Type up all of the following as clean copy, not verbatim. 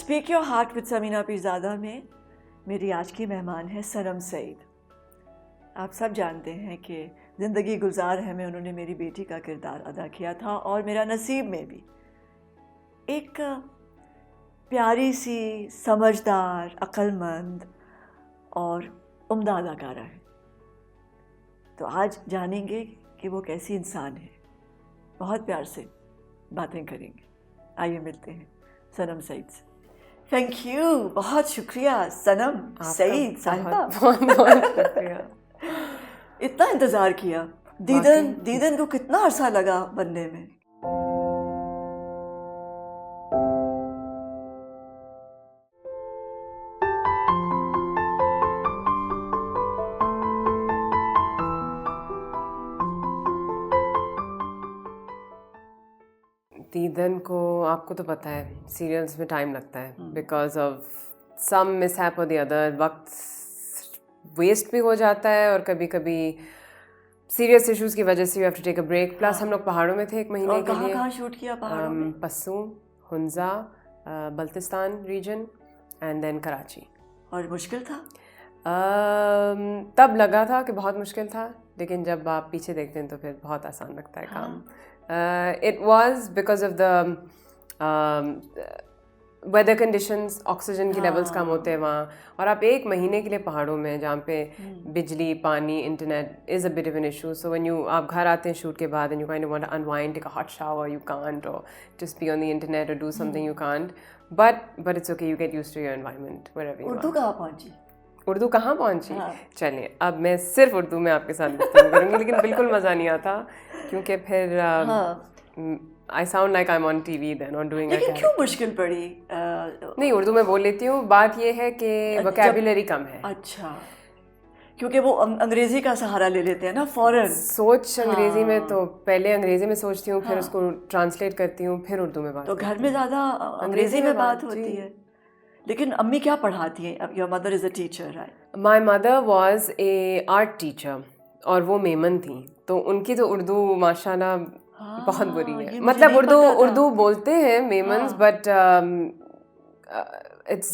Speak your heart with Samina Pirzada में मेरी आज की मेहमान है सनम सईद। आप सब जानते हैं कि ज़िंदगी गुलजार है में उन्होंने मेरी बेटी का किरदार अदा किया था और मेरा नसीब में भी एक प्यारी सी समझदार अक्लमंद और उम्दा अदाकारा है। तो आज जानेंगे कि वो कैसी इंसान है, बहुत प्यार से बातें करेंगे। आइए मिलते हैं सनम सईद से। थैंक यू, बहुत शुक्रिया सनम सईद साहिबा। बहुत शुक्रिया। इतना इंतज़ार किया, दीदन को कितना अरसा लगा बनने में? दीदन को आपको तो पता है सीरियल्स में टाइम लगता है बिकॉज ऑफ सम मिसहैप और द अदर। वक्त वेस्ट भी हो जाता है और कभी कभी सीरियस इश्यूज की वजह से you have to take a break. Plus हम लोग पहाड़ों में थे एक महीने के लिए। कहाँ शूट किया पहाड़ों में? Passu, Hunza, Baltistan region and then Karachi. और मुश्किल था? तब लगा था कि बहुत मुश्किल था, लेकिन जब आप पीछे देखते हैं तो फिर बहुत आसान लगता है काम। It was because of the weather conditions, oxygen की लेवल्स कम होते हैं वहाँ, और आप एक महीने के लिए पहाड़ों में जहाँ पे बिजली, पानी, internet is a bit of an issue. So when you आप घर आते हैं शूट के बाद and you kind of want to unwind, take a hot shower, you can't, और just be on the internet और do something, you can't. But it's okay, you get used to your environment wherever you are. Urdu कहाँ पहुँची? उर्दू कहाँ पहुँची? चलिए, अब मैं सिर्फ उर्दू में आपके साथ गुफ्तगू करूँगी, लेकिन बिल्कुल मज़ा नहीं आता क्योंकि फिर I sound like I'm on TV then or doing a लेकिन क्यों मुश्किल पड़ी? नहीं, उर्दू में बोल लेती हूँ। बात ये है कि वोकैबुलरी कम है। अच्छा, क्योंकि वो अंग्रेजी का सहारा ले लेते हैं ना फौरन। सोच अंग्रेजी में, तो पहले अंग्रेजी में सोचती हूँ, फिर उसको ट्रांसलेट करती हूँ, फिर उर्दू में बात। तो घर में ज़्यादा अंग्रेजी में बात होती है। लेकिन अम्मी क्या पढ़ाती हैं? Your mother is a teacher, right? My mother was a art teacher और वो मेमन थी, तो उनकी तो उर्दू माशाल्लाह बहुत बुरी है। मतलब उर्दू बोलते हैं Memons, but it's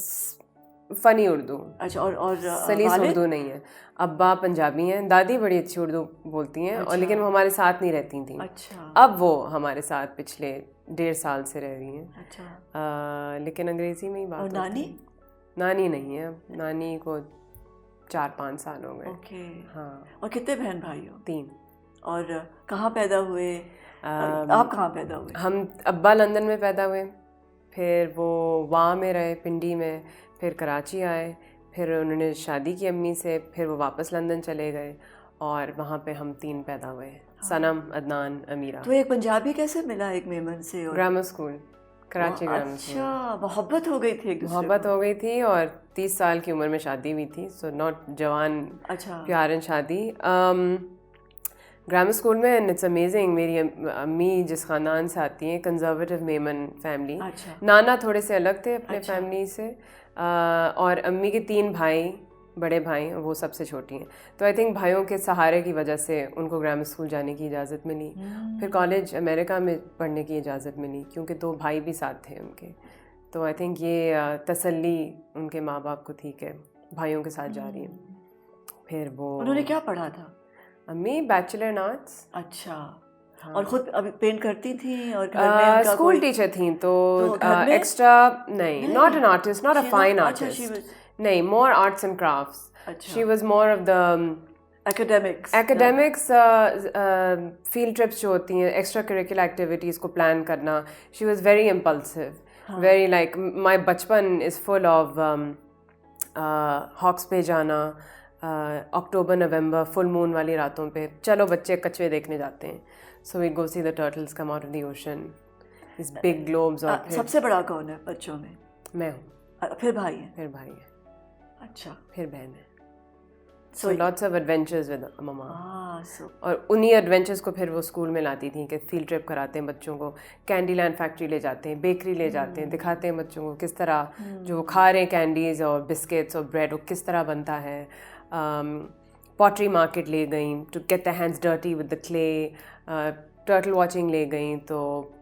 funny Urdu. अच्छा, और सलीस उर्दू नहीं है। अब्बा पंजाबी हैं, दादी बड़ी अच्छी उर्दू बोलती हैं। और लेकिन वो हमारे साथ नहीं रहती थी। अच्छा। अब वो हमारे साथ पिछले 1.5 साल से रह रही हैं। अच्छा। लेकिन अंग्रेजी में ही बात। और नानी? नानी नहीं है, नानी को 4-5 साल हो गए। ओके। हाँ। और कितने बहन भाई हो? 3। और कहाँ पैदा हुए? आप कहाँ पैदा हुए? हम अब्बा लंदन में पैदा हुए, फिर वो वहाँ में रहे पिंडी में, फिर कराची आए, फिर उन्होंने शादी की अम्मी से, फिर वो वापस लंदन चले गए और वहाँ पे हम 3 पैदा हुए। सनम, अदनान, अमीरा। तो एक पंजाबी कैसे मिला एक मेमन से? Grammar school, Karachi grammar school. अच्छा, मोहब्बत हो गई थी एक दूसरे को? मोहब्बत हो गई थी और 30 साल की उम्र में शादी हुई थी। सो नॉट जवान, अच्छा, प्यार शादी। ग्रामर स्कूल में, एंड इट्स अमेजिंग। मेरी अम्मी जिस ख़ानदान से आती हैं, कंजर्वेटिव मेमन फैमिली। अच्छा। नाना थोड़े से अलग थे अपने फैमिली से, और अम्मी के 3 भाई, बड़े भाई, वो सबसे छोटी हैं। तो आई थिंक भाइयों के सहारे की वजह से उनको ग्रामर स्कूल जाने की इजाज़त मिली। फिर कॉलेज अमेरिका में पढ़ने की इजाज़त मिली क्योंकि 2 भाई भी साथ थे उनके। तो आई थिंक ये तसल्ली उनके माँ बाप को थी कि भाइयों के साथ जा रही हैं। फिर वो, उन्होंने क्या पढ़ा था? अम्मी बैचलर इन आर्ट्स। अच्छा। हाँ। और खुद अभी पेंट करती थी और घर में उनका स्कूल टीचर थी, तो एक्स्ट्रा नहीं, not an artist, not a fine artist, नहीं, more arts and crafts. She was more of the academics, field trips जो होती हैं, एक्स्ट्रा करिकुलर एक्टिविटीज़ को प्लान करना। She was very impulsive, very like my बचपन is full of hawks पे जाना, अक्टूबर नवंबर full moon वाली रातों पे चलो बच्चे कछुए देखने जाते हैं। So we go see the turtles come out of the ocean, this big globes. और सबसे बड़ा कौन है बच्चों में? मैं हूँ। फिर भाई है? फिर भाई है। अच्छा। फिर बहन है। So lots of adventures with mama. और उन्हीं एडवेंचर्स को फिर वो स्कूल में लाती थी कि फील्ड ट्रिप कराते हैं बच्चों को, कैंडी लैंड फैक्ट्री ले जाते हैं, बेकरी ले जाते हैं, दिखाते हैं बच्चों को किस तरह जो खा रहे हैं कैंडीज़ और बिस्किट्स और ब्रेड वो किस तरह बनता है। पॉटरी मार्केट ले गई to get the hands dirty with the clay, turtle watching ले गई, तो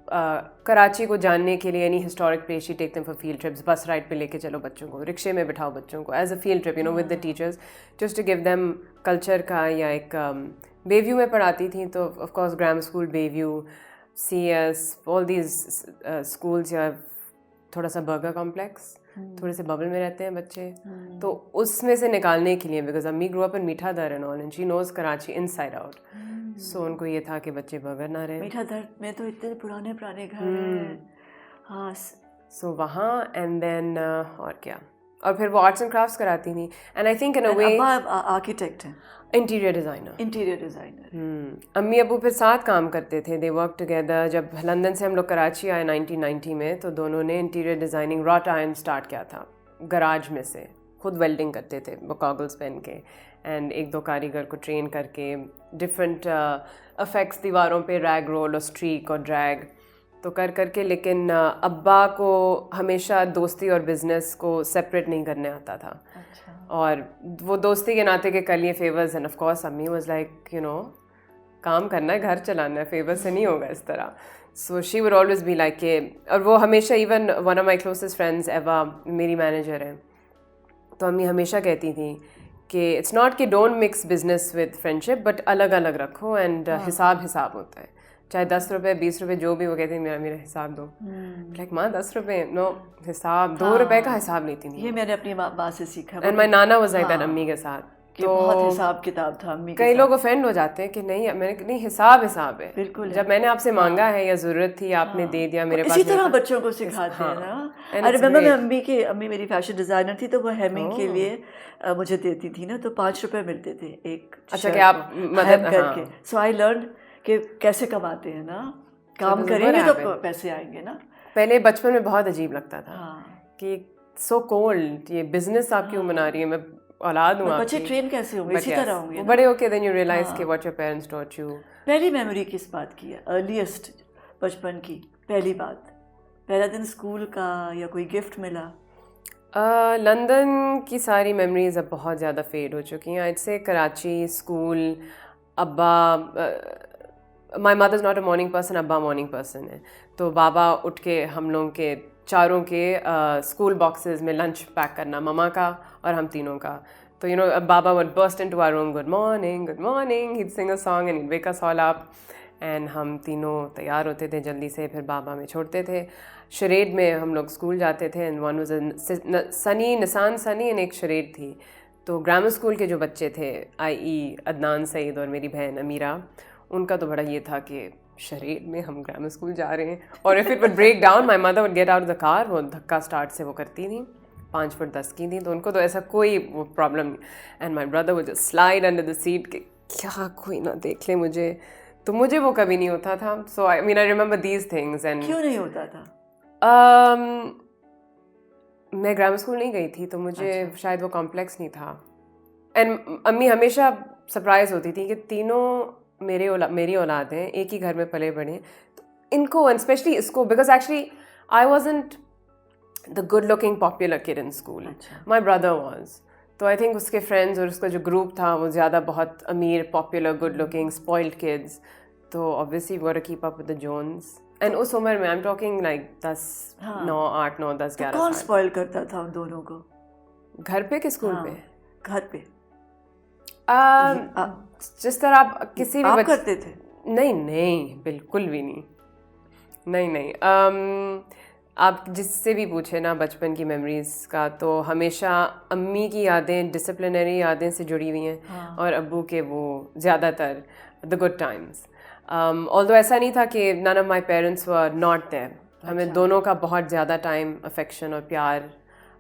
कराची को जानने के लिए any historic place she take them for field trips, bus ride पे लेके चलो बच्चों को, रिक्शे में बिठाओ बच्चों को as a field trip, you know, with the teachers, just to give them culture का। या एक बेव्यू में पढ़ाती थी तो of course grammar school, Bayview, CS, all these schools, या थोड़ा सा बर्गर कॉम्प्लेक्स, थोड़े से बबल में रहते हैं बच्चे, तो उसमें से निकालने के लिए, बिकॉज अम्मी grow up in Mithadar and all, and she knows Karachi inside out, so उनको ये था कि बच्चे बर्गर ना रहे। मीठा दर में तो इतने पुराने घर हैं। हाँ, सो वहाँ, एंड देन और क्या, और फिर वो आर्ट्स एंड क्राफ्ट्स कराती थी, and I think in a way architect हैं, इंटीरियर डिज़ाइनर। अम्मी अबू फिर साथ काम करते थे, दे वर्क टुगेदर। जब लंदन से हम लोग कराची आए 1990 में, तो दोनों ने interior designing wrought iron start किया था गराज में से, खुद वेल्डिंग करते थे वो गॉगल्स पहन के, एंड एक दो कारीगर को ट्रेन करके डिफरेंट इफेक्ट्स दीवारों पे, रैग रोल और स्ट्रीक और ड्रैग, तो कर करके। लेकिन अब्बा को हमेशा दोस्ती और बिज़नेस को सेपरेट नहीं करने आता था। अच्छा। और वो दोस्ती के नाते के कर लिए फेवर्स, एंड ऑफ कोर्स अम्मी वाज लाइक, यू नो, काम करना है, घर चलाना है, फेवर से नहीं होगा इस तरह। So she would always be like के, और वो हमेशा, even one of my closest friends एवा मेरी मैनेजर है, तो अम्मी हमेशा कहती थी कि इट्स नॉट कि don't mix business with friendship, but अलग अलग रखो, एंड हिसाब होता है, चाहे 10 रुपये 20 रुपये जो भी, वो कहते हैं मेरा हिसाब दो, लाइक माँ 10 रुपये नो, हिसाब 2 रुपये का हिसाब लेती थी। ये मैंने अपनी माँ से सीखा, and my Nana was like that अम्मी के साथ, तो बहुत हिसाब किताब था अम्मी के कई लोग ऑफेंड हो जाते हैं कि नहीं, मैंने नहीं, हिसाब है, बिल्कुल, जब मैंने आपसे मांगा है या ज़रूरत थी आपने दे दिया, मेरे पास इसी तरह बच्चों को सिखाते हैं ना। अरे अम्मी मेरी फैशन डिज़ाइनर थी, तो वो हेमिंग के लिए मुझे देती थी ना, तो 5 रुपये मिलते थे एक। अच्छा, कि आप मदद करके, सो आई लर्न कि कैसे कमाते हैं ना, काम करेंगे तो पैसे आएंगे ना। पहले बचपन में बहुत अजीब लगता था कि सो कोल्ड, ये बिजनेस आप क्यों बना रही है, मैं औलाद हूँ, बच्चे ट्रेन कैसे होंगे, इसी तरह होंगे बड़े होके देन यू रियलाइज कि what your parents taught you. पहली मेमोरी किस बात की है, अर्लीस्ट बचपन की पहली बात, पहला दिन स्कूल का, या कोई गिफ्ट मिला? लंदन की सारी मेमोरीज अब बहुत ज़्यादा फेड हो चुकी हैं। I'd say कराची, स्कूल, अब्बा, my mother is not a morning person, अब्बा मॉर्निंग पर्सन है, तो बाबा उठ के हम लोगों के चारों के स्कूल बॉक्सेस में लंच पैक करना, ममा का और हम तीनों का। तो यू नो बाबा would burst into our room, good morning, he'd sing a song and he'd wake us all up, and हम तीनों तैयार होते थे जल्दी से, फिर बाबा में छोड़ते थे। शरेड में हम लोग स्कूल जाते थे, and one was Sunny, Nissan Sunny, and एक शरेड थी। तो ग्रामर स्कूल के जो बच्चे थे, i.e. अदनान सईद और मेरी बहन अमीरा, उनका तो बड़ा ये था कि शरीर में हम ग्रामर स्कूल जा रहे हैं, और if it would break down my mother would get out of the car, वो धक्का स्टार्ट से वो करती थी, 5 फुट 10 की थी, तो उनको तो ऐसा कोई वो प्रॉब्लम नहीं। And my brother would just slide under the seat कि क्या कोई ना देख ले मुझे, तो मुझे वो कभी नहीं होता था। So I mean I remember these things. And क्यों नहीं होता था? मैं ग्रामर स्कूल नहीं गई थी, तो मुझे शायद वो कॉम्प्लेक्स नहीं था। एंड अम्मी हमेशा सरप्राइज होती थी कि तीनों मेरी औलाद हैं, एक ही घर में पले बड़े, तो इनको, स्पेशली इसको, because actually I wasn't the good looking popular kid in school, my brother was. तो आई थिंक उसके फ्रेंड्स और उसका जो ग्रुप था वो ज़्यादा बहुत अमीर, popular, good looking, spoiled kids, तो ऑब्वियसली वो keep up with the Jones. And उस उम्र में आई एम टॉकिंग लाइक 8, 9, 10, 11 कौन स्पॉइल करता था उन दोनों को? घर पे कि स्कूल पे? घर पे। जिस तरह आप किसी भी आप करते थे? नहीं, बिल्कुल भी नहीं। आप जिससे भी पूछे ना बचपन की मेमोरीज का, तो हमेशा अम्मी की यादें डिसिप्लिनरी यादें से जुड़ी हुई हैं, और अब्बू के वो ज़्यादातर द गुड टाइम्स। ऑल्दो ऐसा नहीं था कि none of my parents were not there, हमें दोनों का बहुत ज़्यादा टाइम, अफेक्शन और प्यार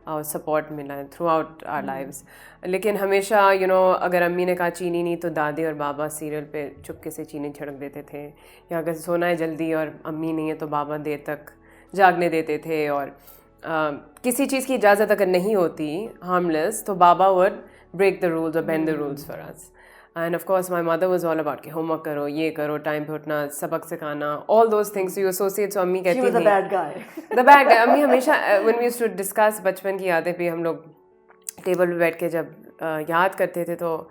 और सपोर्ट मिला है थ्रू आउट आवर लाइव्स। लेकिन हमेशा यू नो अगर अम्मी ने कहा चीनी नहीं, तो दादी और बाबा सीरियल पे चुपके से चीनी छिड़क देते थे, या अगर सोना है जल्दी और अम्मी नहीं है तो बाबा देर तक जागने देते थे, और किसी चीज़ की इजाज़त अगर नहीं होती हार्मलेस, तो Baba would break the rules और bend the rules for us. And of course my mother was all about कि होमवर्क करो, ये करो, टाइम पे उठना, सबक सिखाना, all those things you associate. So अम्मी कहती थी द बैड गाय। अम्मी हमेशा when we used to discuss बचपन की यादें भी, हम लोग टेबल पे बैठ के जब याद करते थे, तो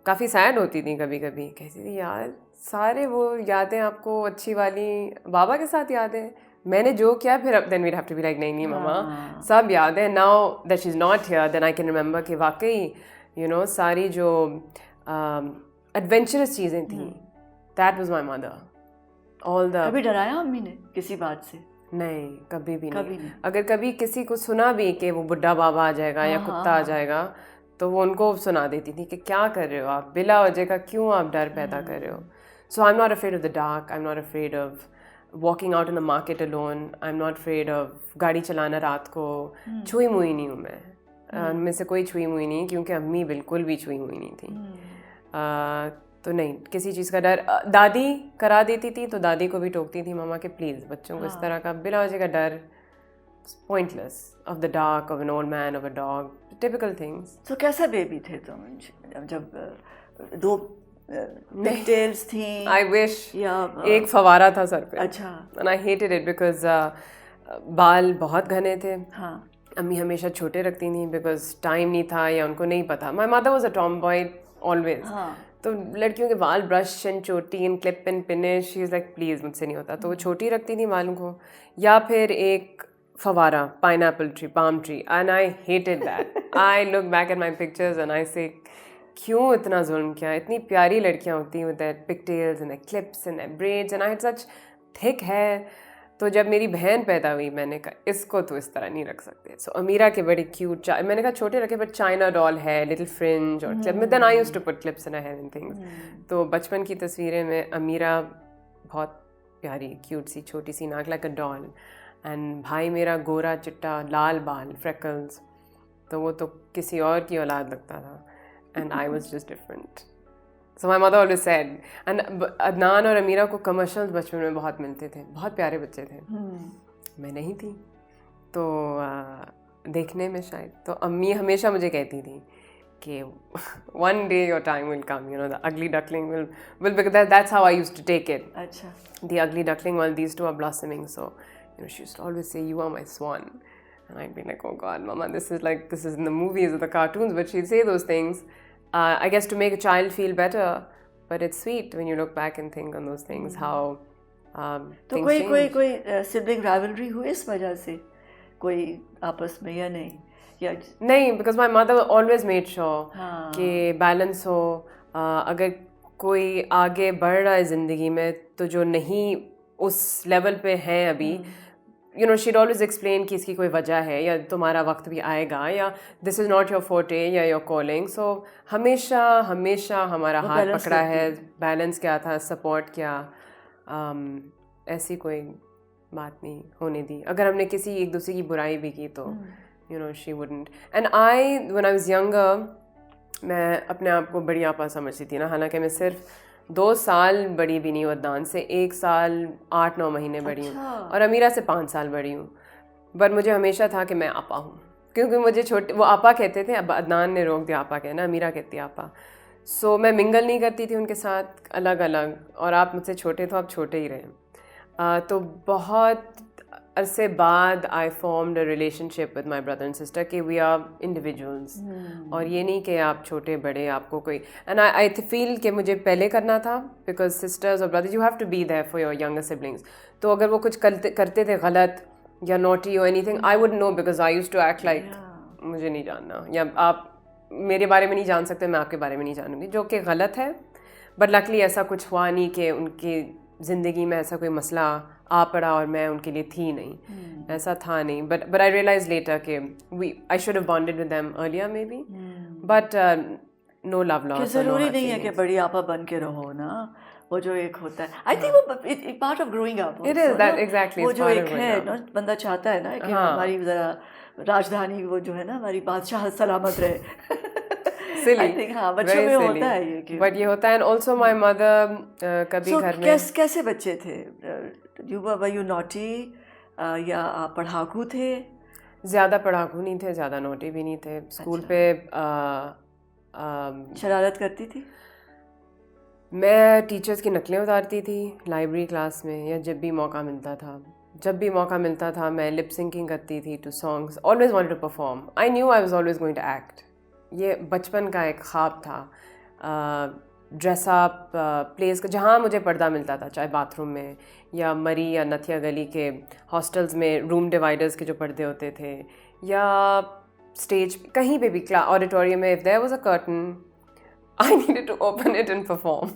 काफ़ी सैड होती थी कभी कभी, कहती थी यार सारे वो यादें आपको अच्छी वाली बाबा के साथ याद है, मैंने जो किया फिर अब then we'd have to be like नहीं मम्मा सब याद है. Now that she is not here then I can remember कि वाकई यू नो सारी जो एडवेंचरस चीज़ें थी, that was my mother. All the कभी डराया अम्मी ने किसी बात से? नहीं, कभी भी नहीं. अगर कभी किसी को सुना भी कि वो बुढ़ा बाबा आ जाएगा या कुत्ता आ जाएगा तो वो उनको सुना देती थी कि क्या कर रहे हो आप, बिला वजह का क्यों आप डर पैदा कर रहे हो. So I am not afraid of the dark, I am not afraid of walking out in the market alone, I am not afraid of गाड़ी चलाना रात को. छुई मुई नहीं हूँ मैं, उनमें से कोई छुई मुई नहीं, क्योंकि अम्मी बिल्कुल भी छुई मुई नहीं थी. तो नहीं, किसी चीज़ का डर. दादी करा देती थी तो दादी को भी टोकती थी मम्मा के प्लीज़ बच्चों को इस तरह का बिला वजह का डर, pointless, of the dark, of an old man, of a dog, typical things. So कैसा बेबी थे तुम जब दो pigtails थी? I wish. एक फवारा था सर पे. अच्छा. And I hated it because बाल बहुत घने थे. हाँ. अम्मी हमेशा छोटे रखती थी because टाइम नहीं था या उनको नहीं पता. My mother was a tomboy always. हाँ. तो लड़कियों के बाल ब्रश एंड चोटी and clip and finish, she is like please मुझसे नहीं होता. तो वो छोटी रखती थी बालों को, या फिर एक फवारा, pineapple tree, palm tree, and I hated that. I look back at my pictures and I से क्यों इतना जुल्म किया. इतनी प्यारी लड़कियाँ होती हैं with that pigtails and that clips and that braids and I had such thick hair. तो जब मेरी बहन पैदा हुई मैंने कहा इसको तो इस तरह नहीं रख सकते. सो अमीरा के बड़ी क्यूट, मैंने कहा छोटे रखे बट चाइना डॉल है, लिटिल फ्रिंज और clip. Then I used to put clips in her hair and things. तो बचपन की तस्वीरें में अमीरा बहुत प्यारी क्यूट सी छोटी सी नाक, लाइक अ डॉल. एंड भाई मेरा गोरा चिट्टा लाल बाल, फ्रेकल्स, तो वो तो किसी और की औलाद लगता था. And I was just different. So my mother always said. And Adnan और अमीरा को कमर्शियल्स बचपन में बहुत मिलते थे, बहुत प्यारे बच्चे थे. मैं नहीं थी तो देखने में शायद. तो अम्मी हमेशा मुझे कहती थी कि one day your time will come, you know, the ugly duckling will because that's how I used to take it. अच्छा. The ugly duckling, while these two are blossoming. So you know, she used to always say, you are my swan. And I'd be like, oh God, Mama, this is in the movies or the cartoons, but she'd say those things, I guess to make a child feel better. But it's sweet when you look back and think on those things, how तो कोई sibling rivalry हुई इस वजह से कोई आपस में या नहीं? नहीं, because my mother always made sure कि balance हो. अगर कोई आगे बढ़ रहा है ज़िंदगी में तो जो नहीं उस लेवल पे हैं अभी, you know, she'd always explain कि इसकी कोई वजह है या तुम्हारा वक्त भी आएगा या this is not your forte या your calling. So हमेशा हमारा हाथ पकड़ा है, बैलेंस क्या था, सपोर्ट क्या, ऐसी कोई बात नहीं होने दी. अगर हमने किसी एक दूसरे की बुराई भी की तो you know, she wouldn't. And when I was younger, मैं अपने आप को बड़ी आपा समझती थी ना, हालांकि मैं सिर्फ 2 साल बड़ी भी नहीं हूँ अदनान से, 1 साल 8-9 महीने बड़ी हूँ. और अमीरा से 5 साल बड़ी हूँ. बट मुझे हमेशा था कि मैं आपा हूँ, क्योंकि मुझे छोटे वो आपा कहते थे. अब अदनान ने रोक दिया आपा कहना, अमीरा कहती है आपा. सो मैं मिंगल नहीं करती थी उनके साथ, अलग अलग. और आप मुझसे छोटे तो आप छोटे ही रहे. तो बहुत अरसे बाद आई formed a relationship with my brother and sister कि वी आर इंडिविजुअल्स. और ये नहीं कि आप छोटे बड़े आपको कोई. एंड आई फील कि मुझे पहले करना था, बिकॉज सिस्टर्स और brothers you have to be there for your younger siblings. तो अगर वो कुछ करते थे गलत या नॉटी और anything, I would know because I used to act like मुझे नहीं जानना, या आप मेरे बारे में नहीं जान सकते, मैं आपके बारे में नहीं जानूंगी, जो कि गलत है. बट लकली ऐसा कुछ हुआ नहीं कि उनकी ज़िंदगी में ऐसा कोई मसला आ पड़ा और मैं उनके लिए थी नहीं. ऐसा था नहीं. बट आई रियलाइज लेटर कि I should have bonded with them earlier maybe. But no love lost. ज़रूरी नहीं है कि बड़ी आपा बन के रहो ना, वो जो एक होता है, आई थिंक वो part of growing up. It is that exactly. वो जो एक है ना, बंदा चाहता है ना कि हमारी ज़रा राजधानी वो जो है ना हमारी बादशाह सलामत रहे. Silly. I think, हाँ, बच्चों में होता है ये कि. But ये होता है. And also my mother कभी घर में. कैसे बच्चे थे? Were you naughty या आप पढ़ाकू थे? ज़्यादा पढ़ाकू नहीं थे, ज़्यादा नोटी भी नहीं थे. स्कूल पे शरारत करती थी? मैं टीचर्स की नकलें उतारती थी लाइब्रेरी क्लास में, या जब भी मौका मिलता था. जब भी मौका मिलता था मैं लिप सिंकिंग करती थी to songs. Always wanted to perform. I knew I was always going to act. ये बचपन का एक ख्वाब था. ड्रेस अप प्लेस जहाँ मुझे पर्दा मिलता था, चाहे बाथरूम में या मरी या नथिया गली के हॉस्टल्स में रूम डिवाइडर्स के जो पर्दे होते थे, या स्टेज कहीं पे भी ऑडिटोरियम में if there was a curtain I needed to open it and perform.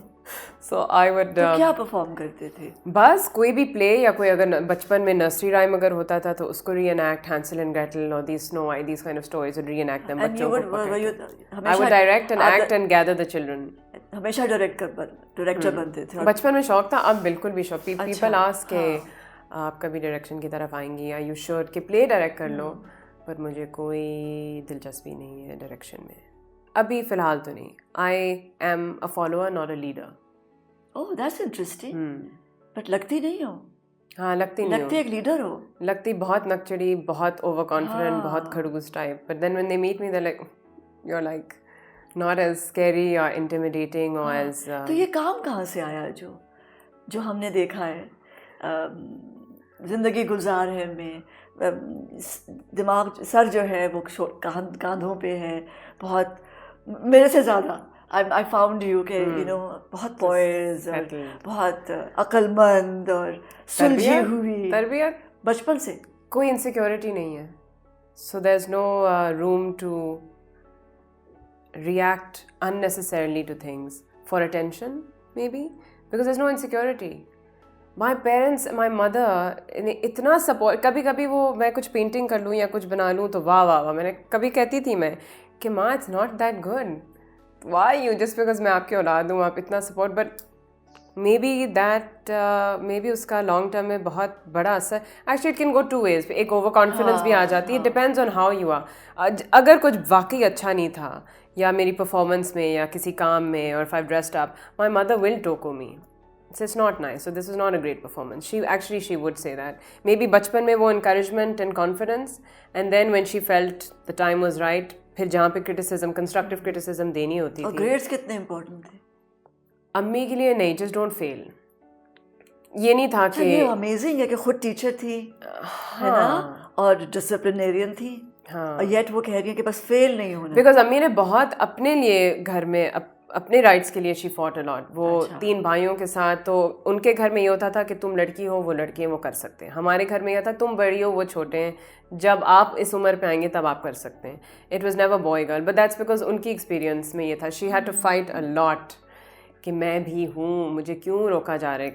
So I would क्या परफॉर्म करते थे? बस कोई भी प्ले, या कोई अगर बचपन में नर्सरी राइम अगर होता था तो उसको रीएनैक्ट, हैंसल एंड ग्रेटल और the Snow White, these kind of stories would reenact them बच्चों को. I would direct and act and gather the children. हमेशा डायरेक्टर बनते थे. बचपन में शौक था, अब बिल्कुल भी शौक. पीपल आस्क के आप कभी डायरेक्शन की तरफ आएंगी या यू शुड के प्ले डायरेक्ट कर लो, पर मुझे कोई दिलचस्पी नहीं है डायरेक्शन में अभी फ़िलहाल तो नहीं. आई am a follower not a leader. Oh that's interesting. But लगती नहीं हो. हाँ, लगती नहीं हो. लगती एक लीडर हो. लगती बहुत नकचड़ी, बहुत ओवर कॉन्फिडेंट, बहुत खड़ूस type. But then when they meet me they like you are like not as scary और इंटिमिडेटिंग और एज. तो ये काम कहाँ से आया जो हमने देखा है ज़िंदगी गुलजार है में? दिमाग, सर जो है वो कांधों पे है, बहुत मेरे से ज़्यादा. I found you के you know बहुत poised और बहुत अक्लमंद और सुलझी हुई. तरबियत बचपन से कोई इनसिक्योरिटी नहीं है. So there's no room to react unnecessarily to things for attention maybe because there's no insecurity. My parents, my mother ने इतना सपोर्ट. कभी कभी वो मैं कुछ पेंटिंग कर लूँ या कुछ बना लूँ तो वाह वाह वाह. मैंने कभी कहती थी मैं कि माँ it's not that good, why you, just because मैं आपकी औलाद हूँ आप इतना support. But maybe that maybe उसका लॉन्ग टर्म में बहुत बड़ा असर. Actually it can go two ways. एक ओवर कॉन्फिडेंस भी आ जाती है. Depends on how you are. अगर कुछ वाकई अच्छा नहीं था या मेरी परफॉर्मेंस में या किसी काम में, और if I dressed up, my mother will टोको मी. So it's not nice. So this is not a great performance. She would say that. Maybe बचपन में वो encouragement and confidence, and then when she felt the time was right, फिर जहाँ पे criticism, constructive criticism देनी होती थी. और grades कितने important थे? अम्मी के लिए नहीं, just don't fail. ये नहीं था कि ये amazing है कि खुद टीचर थी, है ना, और डिसिप्लिनेरियन थी. हाँ. और yet वो कह रही है कि बस फेल नहीं होना. Because अम्मी ने बहुत अपने लिए घर में अपने राइट्स के लिए शी फॉट अ लॉट. वो 3 भाइयों के साथ, तो उनके घर में ये होता था कि तुम लड़की हो, वो लड़के हैं, वो कर सकते हैं. हमारे घर में यह था तुम बड़ी हो, वो छोटे हैं, जब आप इस उम्र पे आएंगे तब आप कर सकते हैं. It was never boy girl. But that's because उनकी एक्सपीरियंस में ये था. She had to fight a lot कि मैं भी हूँ, मुझे क्यों रोका जा रहा है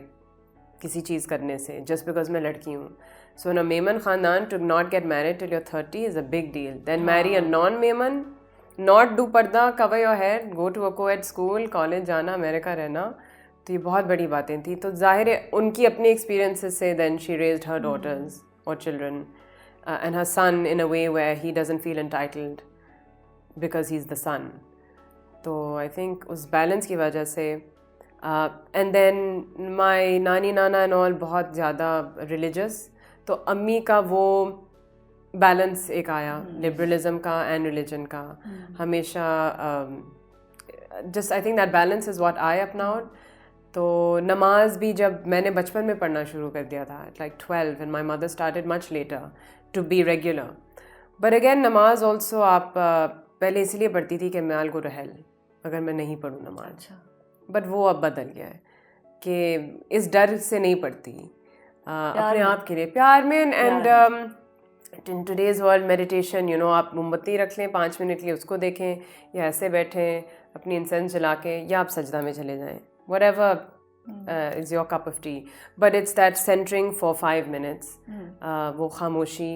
किसी चीज़ करने से जस्ट बिकॉज मैं लड़की हूँ. सो इन अ मेमन खानदान to not get married till your 30 is a big deal. Then marry a non Memon, not do purdah, cover your head, go to a coed school, college जाना, अमेरिका रहना. तो ये बहुत बड़ी बातें थी. तो जाहिर है उनकी अपनी एक्सपीरियंसेस से then she raised her daughters और children and her son in a way where he doesn't feel entitled because he is the son. तो आई थिंक उस बैलेंस की वजह से. एंड देन माई नानी नाना एंड ऑल बहुत ज़्यादा रिलीजियस. तो अम्मी का वो बैलेंस एक आया लिबरलिज्म का एंड रिलीजन का. हमेशा just I think that balance is what I अपनाउड. तो नमाज भी जब मैंने बचपन में पढ़ना शुरू कर दिया था at like 12 and my mother started much later to be regular. But again नमाज ऑल्सो आप पहले इसलिए पढ़ती थी कि मैं आल गो टू हेल अगर मैं नहीं पढ़ूँ नमाज. बट वो अब बदल गया है कि इस डर से नहीं पढ़ती, अपने आप के लिए प्यार में. And in today's world meditation, you know, आप मोमबत्ती रख लें 5 मिनट के लिए, उसको देखें, या ऐसे बैठें अपनी इंसेंस जला के, या आप सजदा में चले जाएं, whatever is your cup of tea. But it's that centering for 5 minutes. वो खामोशी,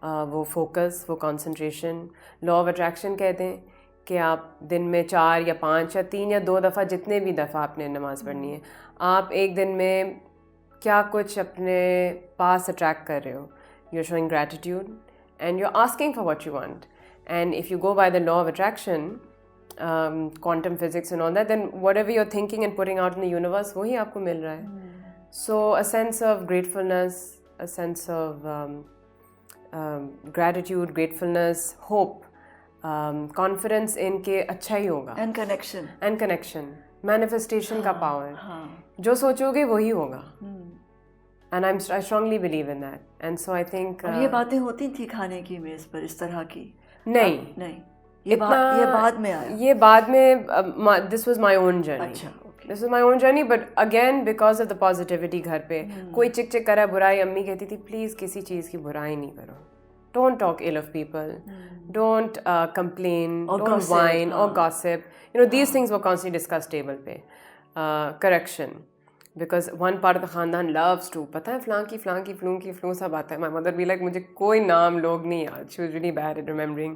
वो फोकस, वो कंसंट्रेशन. लॉ ऑफ अट्रैक्शन कहते हैं कि आप दिन में 4 या 5 या 3 या 2 दफ़ा, जितने भी दफ़ा आपने नमाज़ पढ़नी है, आप एक दिन में क्या कुछ अपने पास अट्रैक्ट कर रहे हो. You're showing gratitude and you're asking for what you want. And if you go by the law of attraction, quantum physics and all that, then whatever you're thinking and putting out in the universe, वही आपको मिल रहा है. So a sense of gratefulness, a sense of gratitude, gratefulness, hope, confidence in के अच्छा ही होगा. And connection. And connection. Manifestation का power. जो सोचोगे वही होगा. And I strongly believe in that. And so I think और ये बातें होती थी खाने की मेज़ पर इस तरह की? नहीं. ये बाद में आया? ये बाद में, this was my own journey. अच्छा, this was my own journey, but again because of the positivity घर पे कोई चिक चिक करा बुराई, अम्मी कहती थी प्लीज़ किसी चीज़ की बुराई नहीं करो, don't talk ill of people, don't complain, don't whine or gossip, you know, these things were constantly discussed table पे. Correction, because one part of the खानदान loves to, पता है फ्लां की फ्लूं सब आता है. My mother be like मुझे कोई नाम लोग नहीं याद. She was really bad at remembering.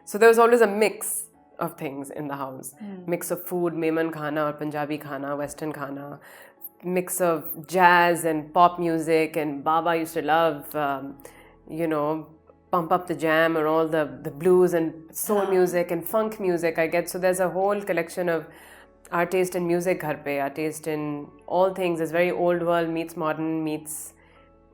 So there was always a mix of things in the house. Mix of food, Memon खाना और पंजाबी खाना, western खाना, mix of jazz and pop music, and Baba used to love, you know, pump up the jam or all the blues and soul music and funk music, I get. So there's a whole collection of our taste in music ghar pe, our taste in all things is very old world meets modern meets.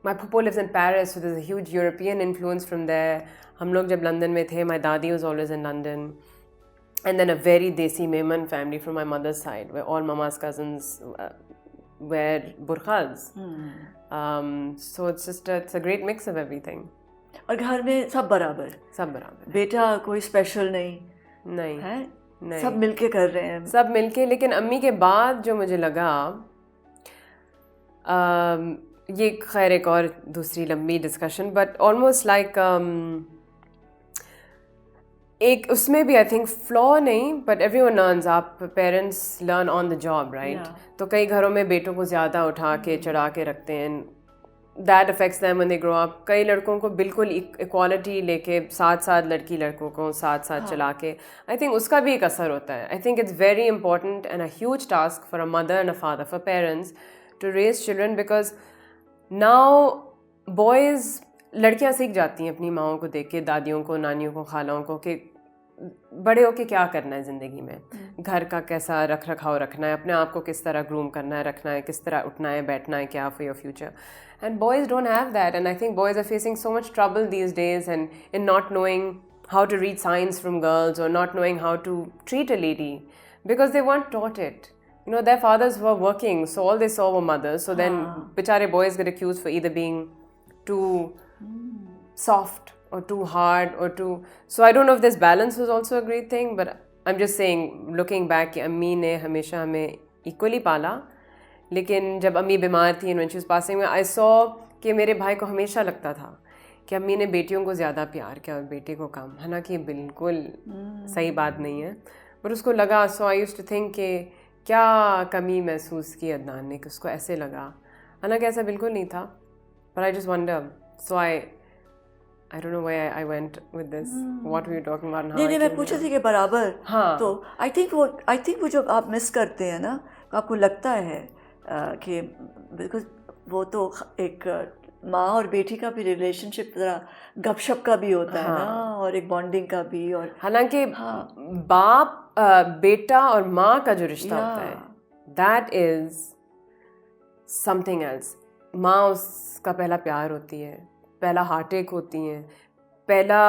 My puppo lives in Paris, so there's a huge European influence from there. Hum log jab London mein the, my dadi was always in London. And then a very desi Memon family from my mother's side, where all mama's cousins wear burkhas. So it's just it's a great mix of everything. और घर में सब बराबर, बेटा कोई special नहीं है, नहीं, सब मिलके कर रहे हैं, सब मिलके. लेकिन अम्मी के बाद जो मुझे लगा, ये खैर एक और दूसरी लंबी डिस्कशन, बट ऑलमोस्ट लाइक एक उसमें भी आई थिंक फ्लॉ नहीं, बट एवरीवन लर्न्स, आप parents learn on the job, right? तो कई घरों में बेटों को ज़्यादा उठा के चढ़ा के रखते हैं, that affects them when they grow up. कई लड़कों को बिल्कुल इक्वालिटी लेके साथ लड़की लड़कों को साथ चला के, आई थिंक उसका भी एक असर होता है. I think it's very important and a huge task for a mother and a father, for parents to raise children, because now boys, लड़कियां सीख जाती हैं अपनी माओं को देख के, दादियों को, नानियों को, खालाओं को, कि बड़े होके क्या करना है ज़िंदगी में, घर का कैसा रख रखाव रखना है, अपने आप को किस तरह ग्रूम करना है, रखना है, किस तरह उठना है, बैठना है, क्या for your future. And boys don't have that, and I think boys are facing so much trouble these days, and in not knowing how to read signs from girls, or not knowing how to treat a lady, because they weren't taught it. You know, their fathers were working, so all they saw were mothers. So then, bichare boys get accused for either being too soft or too hard or too. So I don't know if this balance was also a great thing, but I'm just saying, looking back, कि अम्मी ने हमेशा हमें equally पाला. लेकिन जब अम्मी बीमार थी, when she was passing away, I saw कि मेरे भाई को हमेशा लगता था कि अम्मी ने बेटियों को ज़्यादा प्यार किया और बेटे को कम. हालांकि बिल्कुल सही बात नहीं है, पर उसको लगा. सो आई यूज्ड टू थिंक कि क्या कमी महसूस की अदनान ने कि उसको ऐसे लगा. हालांकि ऐसा बिल्कुल नहीं था, पर I just wonder. So I don't know where I went with this. What were you talking about? नहीं, मैं पूछी थी कि बराबर. हाँ. तो I think वो जो आप मिस करते हैं ना, आपको लगता है कि बिल्कुल वो तो एक माँ और बेटी का भी रिलेशनशिप ज़रा गपशप का भी होता है ना, और एक बॉन्डिंग का भी. और हालांकि बाप बेटा और माँ का जो रिश्ता होता है, दैट इज समथिंग एल्स. माँ उसका पहला प्यार होती है, पहला हार्टेक होती हैं, पहला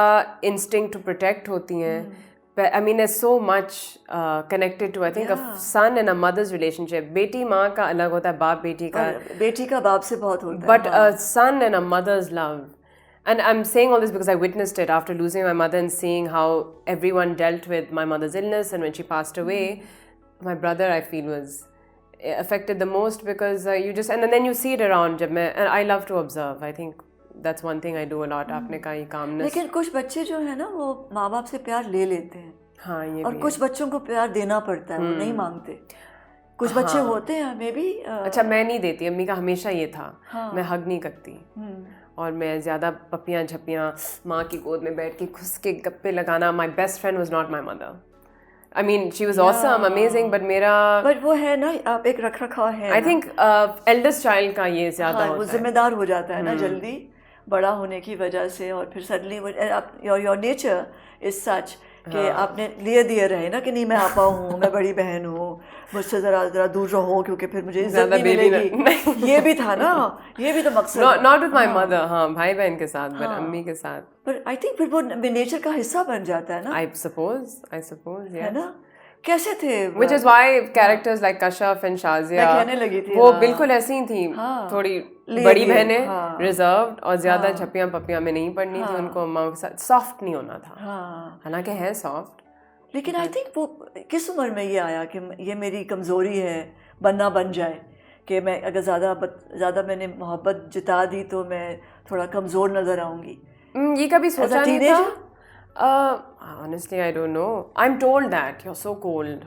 इंस्टिंक्ट टू प्रोटेक्ट होती हैं. I mean, there's so much connected to, I think, a son and a mother's relationship. बेटी माँ का अलग होता है, बाप बेटी का बाप से बहुत होता है. But a son and a mother's love. And I'm saying all this because I witnessed it after losing my mother and seeing how everyone dealt with my mother's illness, and when she passed away, my brother, I feel, was affected the most, because you just, and then you see it around. And I love to observe. I think that's one thing I do a lot. आपने कहा ये calmness. लेकिन कुछ बच्चे जो है ना, वो माँ बाप से प्यार ले लेते हैं. हाँ, ये और कुछ बच्चों को प्यार देना पड़ता है, वो नहीं मांगते. कुछ बच्चे होते हैं मे बी. अच्छा, मैं नहीं देती. अम्मी का हमेशा ये था. मैं हग नहीं करती, और मैं ज़्यादा पपियाँ झपियाँ माँ की गोद में बैठ के खुश के गप्पे लगाना. My best friend was not my mother. I mean, she was awesome, amazing, but but वो है ना, आप एक रख रखाव है. I think eldest child का ये ज़्यादा होता है. वो जिम्मेदार हो जाता है ना जल्दी, बड़ा होने की वजह से. और फिर suddenly your nature is such कि आपने लिए दिए रहे ना कि नहीं, मैं आपा हूँ, मैं बड़ी बहन हूँ, मुझसे ज़रा दूर रहो, क्योंकि फिर मुझे इज्जत नहीं मिलेगी. ये भी था ना, ये भी तो मकसद. Not with my mother. हाँ, भाई बहन के साथ, पर अम्मी के साथ. पर आई थिंक फिर वो नेचर का हिस्सा बन जाता है ना. आई सपोज है ना. कैसे थे? Which is why characters like Kashaf and Shazia, कहने लगी थी, वो बिल्कुल ऐसी ही थी. थोड़ी बड़ी बहनें, रिजर्व्ड, और ज़्यादा छपियाँ पपियाँ में नहीं पड़नी थी उनको. अम्माओं के साथ सॉफ्ट नहीं होना था. हालांकि है सॉफ्ट, लेकिन आई थिंक वो किस उम्र में ये आया कि ये मेरी कमज़ोरी है, बनना बन जाए, कि मैं अगर ज़्यादा मैंने मोहब्बत जिता दी तो मैं थोड़ा कमज़ोर नज़र आऊँगी? ये कभी सोचा नहीं था? Honestly, I don't know. I'm told that you're so cold.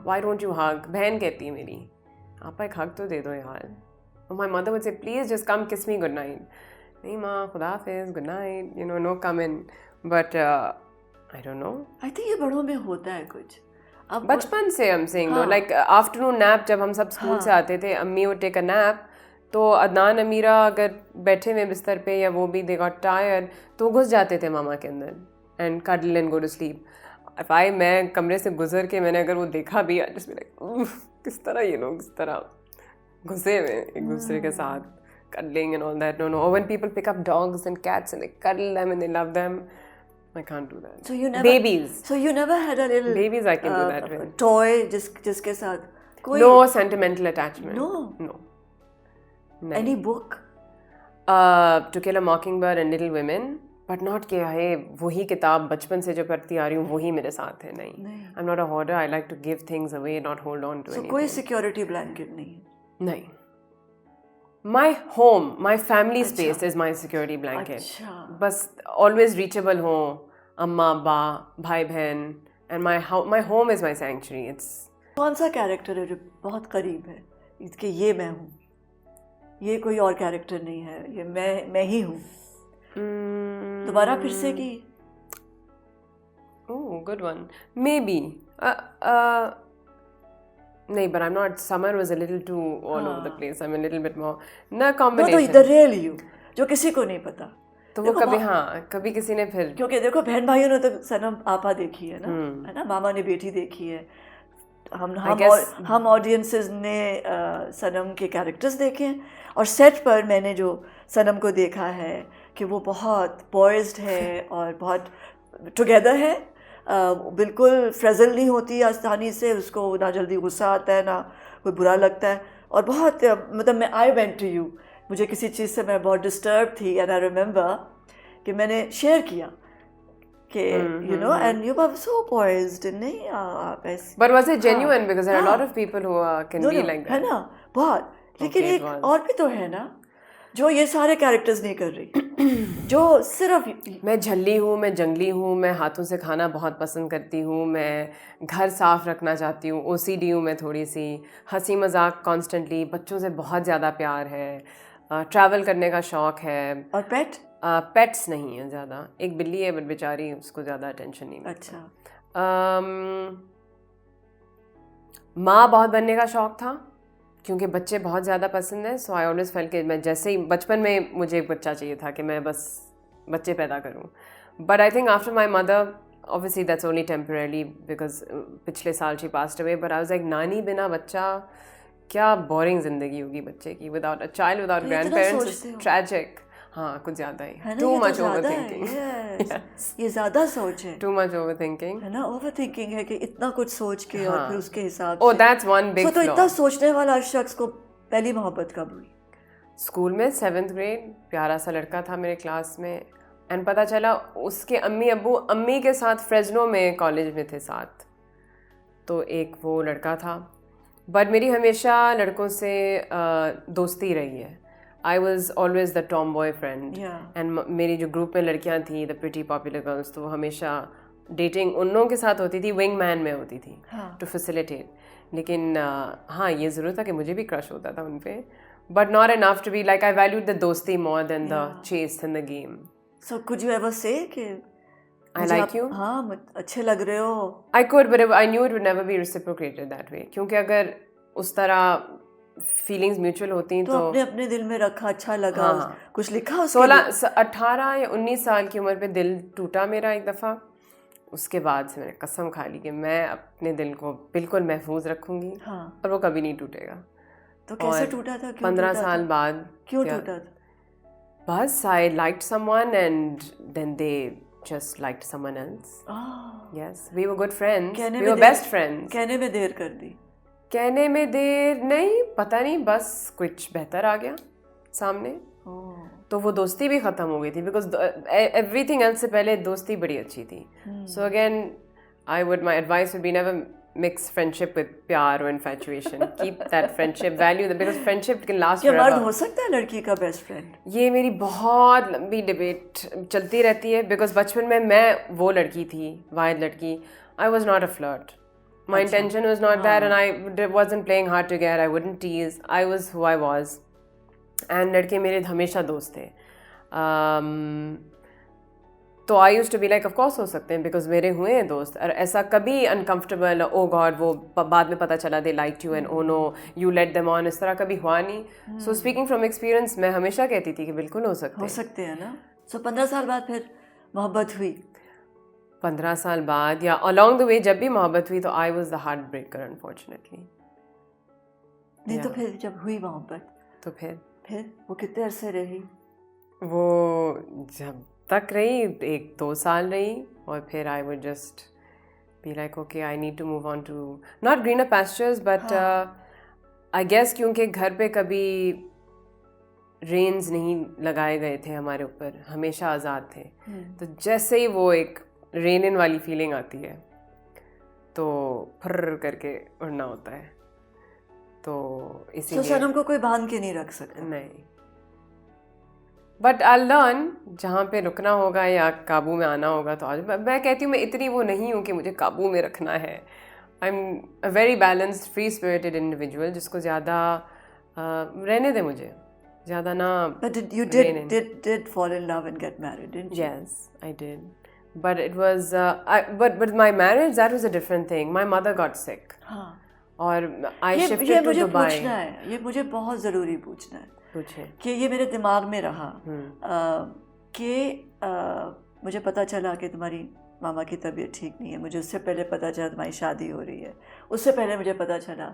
Why don't you hug? बहन कहती है मेरी, आपा एक hug तो दे दो यार. My mother would say, please just come kiss me good night. नहीं माँ, खुदा हाफिज़, good night. You know, no come in. But I don't know. I think ये बड़ों में होता है कुछ. अब बचपन से I'm saying though, like afternoon nap जब हम सब स्कूल से आते थे, अम्मी would take a nap. तो अदनान अमीरा अगर बैठे हुए बिस्तर पे या वो भी they got tired, तो घुस जाते थे मामा के अंदर and cuddle and go to sleep. मैं कमरे से गुजर के मैंने अगर वो देखा भी, just be like, किस तरह ये लोग इस तरह घुसे हुए एक दूसरे के साथ cuddling and all that. No. Or when people pick up dogs and cats and they cuddle them and they love them, I can't do that. So you never, babies. So you never had a little babies I can do that with. Toy जिसके साथ कोई no sentimental attachment. No. Any book? To Kill a Mockingbird and Little Women. But not कि है वही किताब बचपन से जो पढ़ती आ रही हूँ वही मेरे साथ है. नहीं. I'm not a hoarder. I like to give things away, not hold on to anything. So कोई security blanket नहीं है? नहीं. My home, my family space is my security blanket. बस always reachable हो, अम्मा, अब्बा, भाई बहन, and my home is my sanctuary. It's कौन सा कैरेक्टर है जो बहुत करीब है इसके? ये मैं हूँ, ये कोई और कैरेक्टर नहीं है, ये मैं ही हूँ. दोबारा फिर से की. Oh, good one. Maybe. नहीं, but I'm not. Summer was a little too all over the place. I'm a little bit more. ना combination. No, the real you, जो किसी को नहीं पता. तो वो कभी किसी ने फिर. क्योंकि देखो बहन भाइयों ने तो सनम आपा देखी है ना, है ना, मामा ने बेटी देखी है. हम ऑडियंसेस ने सनम के कैरेक्टर्स देखे हैं और सेट पर मैंने जो सनम को देखा है कि वो बहुत पॉइज्ड है और बहुत टुगेदर है. बिल्कुल फ्रेजल नहीं होती आसानी से, उसको ना जल्दी गुस्सा आता है ना कोई बुरा लगता है. और बहुत मतलब मैं आई वेंट टू यू, मुझे किसी चीज़ से मैं बहुत डिस्टर्ब थी एंड आई रिमेंबर कि मैंने शेयर किया कि you know and you were so poised नहीं आप ऐसे. But was it genuine? Because there are a lot of people who can be like that. है ना बहुत. लेकिन एक और भी तो है ना जो ये सारे कैरेक्टर्स नहीं कर रही, जो सिर्फ मैं झल्ली हूँ, मैं जंगली हूँ, मैं हाथों से खाना बहुत पसंद करती हूँ, मैं घर साफ रखना चाहती हूँ, OCD हूँ मैं थोड़ी सी, हंसी मजाक कॉन्स्टेंटली, बच्चों से बहुत ज़्यादा प्यार है, ट्रैवल करने का शौक़ है. और पेट्स नहीं है ज़्यादा. एक बिल्ली है बट बेचारी उसको ज़्यादा अटेंशन नहीं मिलता. अच्छा. माँ बहुत बनने का शौक़ था क्योंकि बच्चे बहुत ज़्यादा पसंद हैं. सो आई ऑलवेज फेल कि मैं जैसे ही बचपन में मुझे एक बच्चा चाहिए था कि मैं बस बच्चे पैदा करूं. But I think after my mother obviously that's only temporarily because पिछले साल she passed away. But I was like नानी बिना बच्चा क्या बोरिंग ज़िंदगी होगी बच्चे की. without a child, without grandparents is tragic. हाँ कुछ ज़्यादा ही. Too much overthinking. Yes. ये ज़्यादा सोच है. Too much overthinking. है ना, overthinking है कि इतना कुछ सोच के और फिर उसके हिसाब से. Oh, that's one big flaw. तो इतना सोचने वाला शख्स को पहली मोहब्बत कब हुई? स्कूल में 7th grade प्यारा सा लड़का था मेरे क्लास में एंड पता चला उसके अम्मी अब्बू अम्मी के साथ फ्रेजनो में कॉलेज में थे साथ. तो एक वो लड़का था. बट मेरी हमेशा लड़कों से दोस्ती रही है. I was always the tomboy friend. And मेरी जो ग्रुप में लड़कियां थी the pretty popular girls, तो वो हमेशा डेटिंग उन लोगों के साथ होती थी, विंग मैन में होती थी to facilitate. लेकिन हाँ ये ज़रूर था कि मुझे भी क्रश होता था उन पे, but not enough to be like I valued the दोस्ती more than the chase in the game. So could you ever say कि I like you? हाँ अच्छे लग रहे हो. I could, but I knew it would never be reciprocated that way. क्योंकि अगर उस तरह फीलिंग्स म्यूचुअल होती हैं तो अपने दिल में रखा, अच्छा लगा. कुछ लिखा उसके 18 या 19 साल की उम्र पे दिल टूटा मेरा एक दफ़ा. उसके बाद से मैंने कसम खा ली कि मैं अपने दिल को बिल्कुल महफूज रखूंगी और वो कभी नहीं टूटेगा. तो कैसे टूटा था? 15 साल बाद. क्यों टूटा था? बस I liked someone and then they just liked someone else. Yes, we were good friends. We were best friends. कहने में देर कर दी? कहने में देर नहीं, पता नहीं, बस कुछ बेहतर आ गया सामने. तो वो दोस्ती भी ख़त्म हो गई थी बिकॉज एवरीथिंग एल्स से पहले दोस्ती बड़ी अच्छी थी. So again my advice would be never mix friendship with प्यार or infatuation. Keep that friendship, value that, because friendship can last forever. क्या मर्द हो सकता है लड़की का बेस्ट फ्रेंड? ये मेरी बहुत लंबी डिबेट चलती रहती है, because बचपन में मैं वो लड़की थी, वाहिद लड़की. I was not a flirt. My intention was not that, and I wasn't playing hard to get. I wouldn't tease. I was who I was. And लड़के मेरे हमेशा दोस्त थे. तो I use to be like of course हो सकते हैं, because मेरे हुए हैं दोस्त, और ऐसा कभी अनकम्फर्टेबल ओ गॉड वो बाद में पता चला they like you and oh no you let them on, इस तरह कभी हुआ नहीं. सो स्पीकिंग फ्रॉम एक्सपीरियंस मैं हमेशा कहती थी कि बिल्कुल हो सकते हैं ना. सो 15 साल बाद फिर मोहब्बत हुई? 15 साल बाद या अलॉन्ग द वे जब भी मोहब्बत हुई तो I was the heart breaker unfortunately. नहीं तो फिर जब हुई मोहब्बत तो फिर वो कितने अरसे रही? वो जब तक रही 1-2 साल रही, और फिर I would just be like okay I need to move on to not greener pastures but I guess क्योंकि घर पे कभी रेन्स नहीं लगाए गए थे हमारे ऊपर, हमेशा आज़ाद थे. तो जैसे ही वो एक रेन इन वाली फीलिंग आती है तो फर्र करके उड़ना होता है. तो इसीलिए सनम को कोई बांध के नहीं रख सकता. नहीं, बट आई लर्न जहाँ पे रुकना होगा या काबू में आना होगा तो आज मैं कहती हूँ मैं इतनी वो नहीं हूँ कि मुझे काबू में रखना है. आई am a very balanced free spirited individual जिसको ज़्यादा रहने दे, मुझे ज़्यादा ना. But you did fall in love and get married, didn't you? Yes, I did. But it was but my marriage, that was a different thing. My mother got sick. हाँ. और I shifted to Dubai. ये मुझे पूछना है, ये मुझे बहुत ज़रूरी पूछना है. पूछे. कि ये मेरे दिमाग में रहा कि मुझे पता चला कि तुम्हारी मामा की तबीयत ठीक नहीं है. मुझे उससे पहले पता चला तुम्हारी शादी हो रही है. उससे पहले मुझे पता चला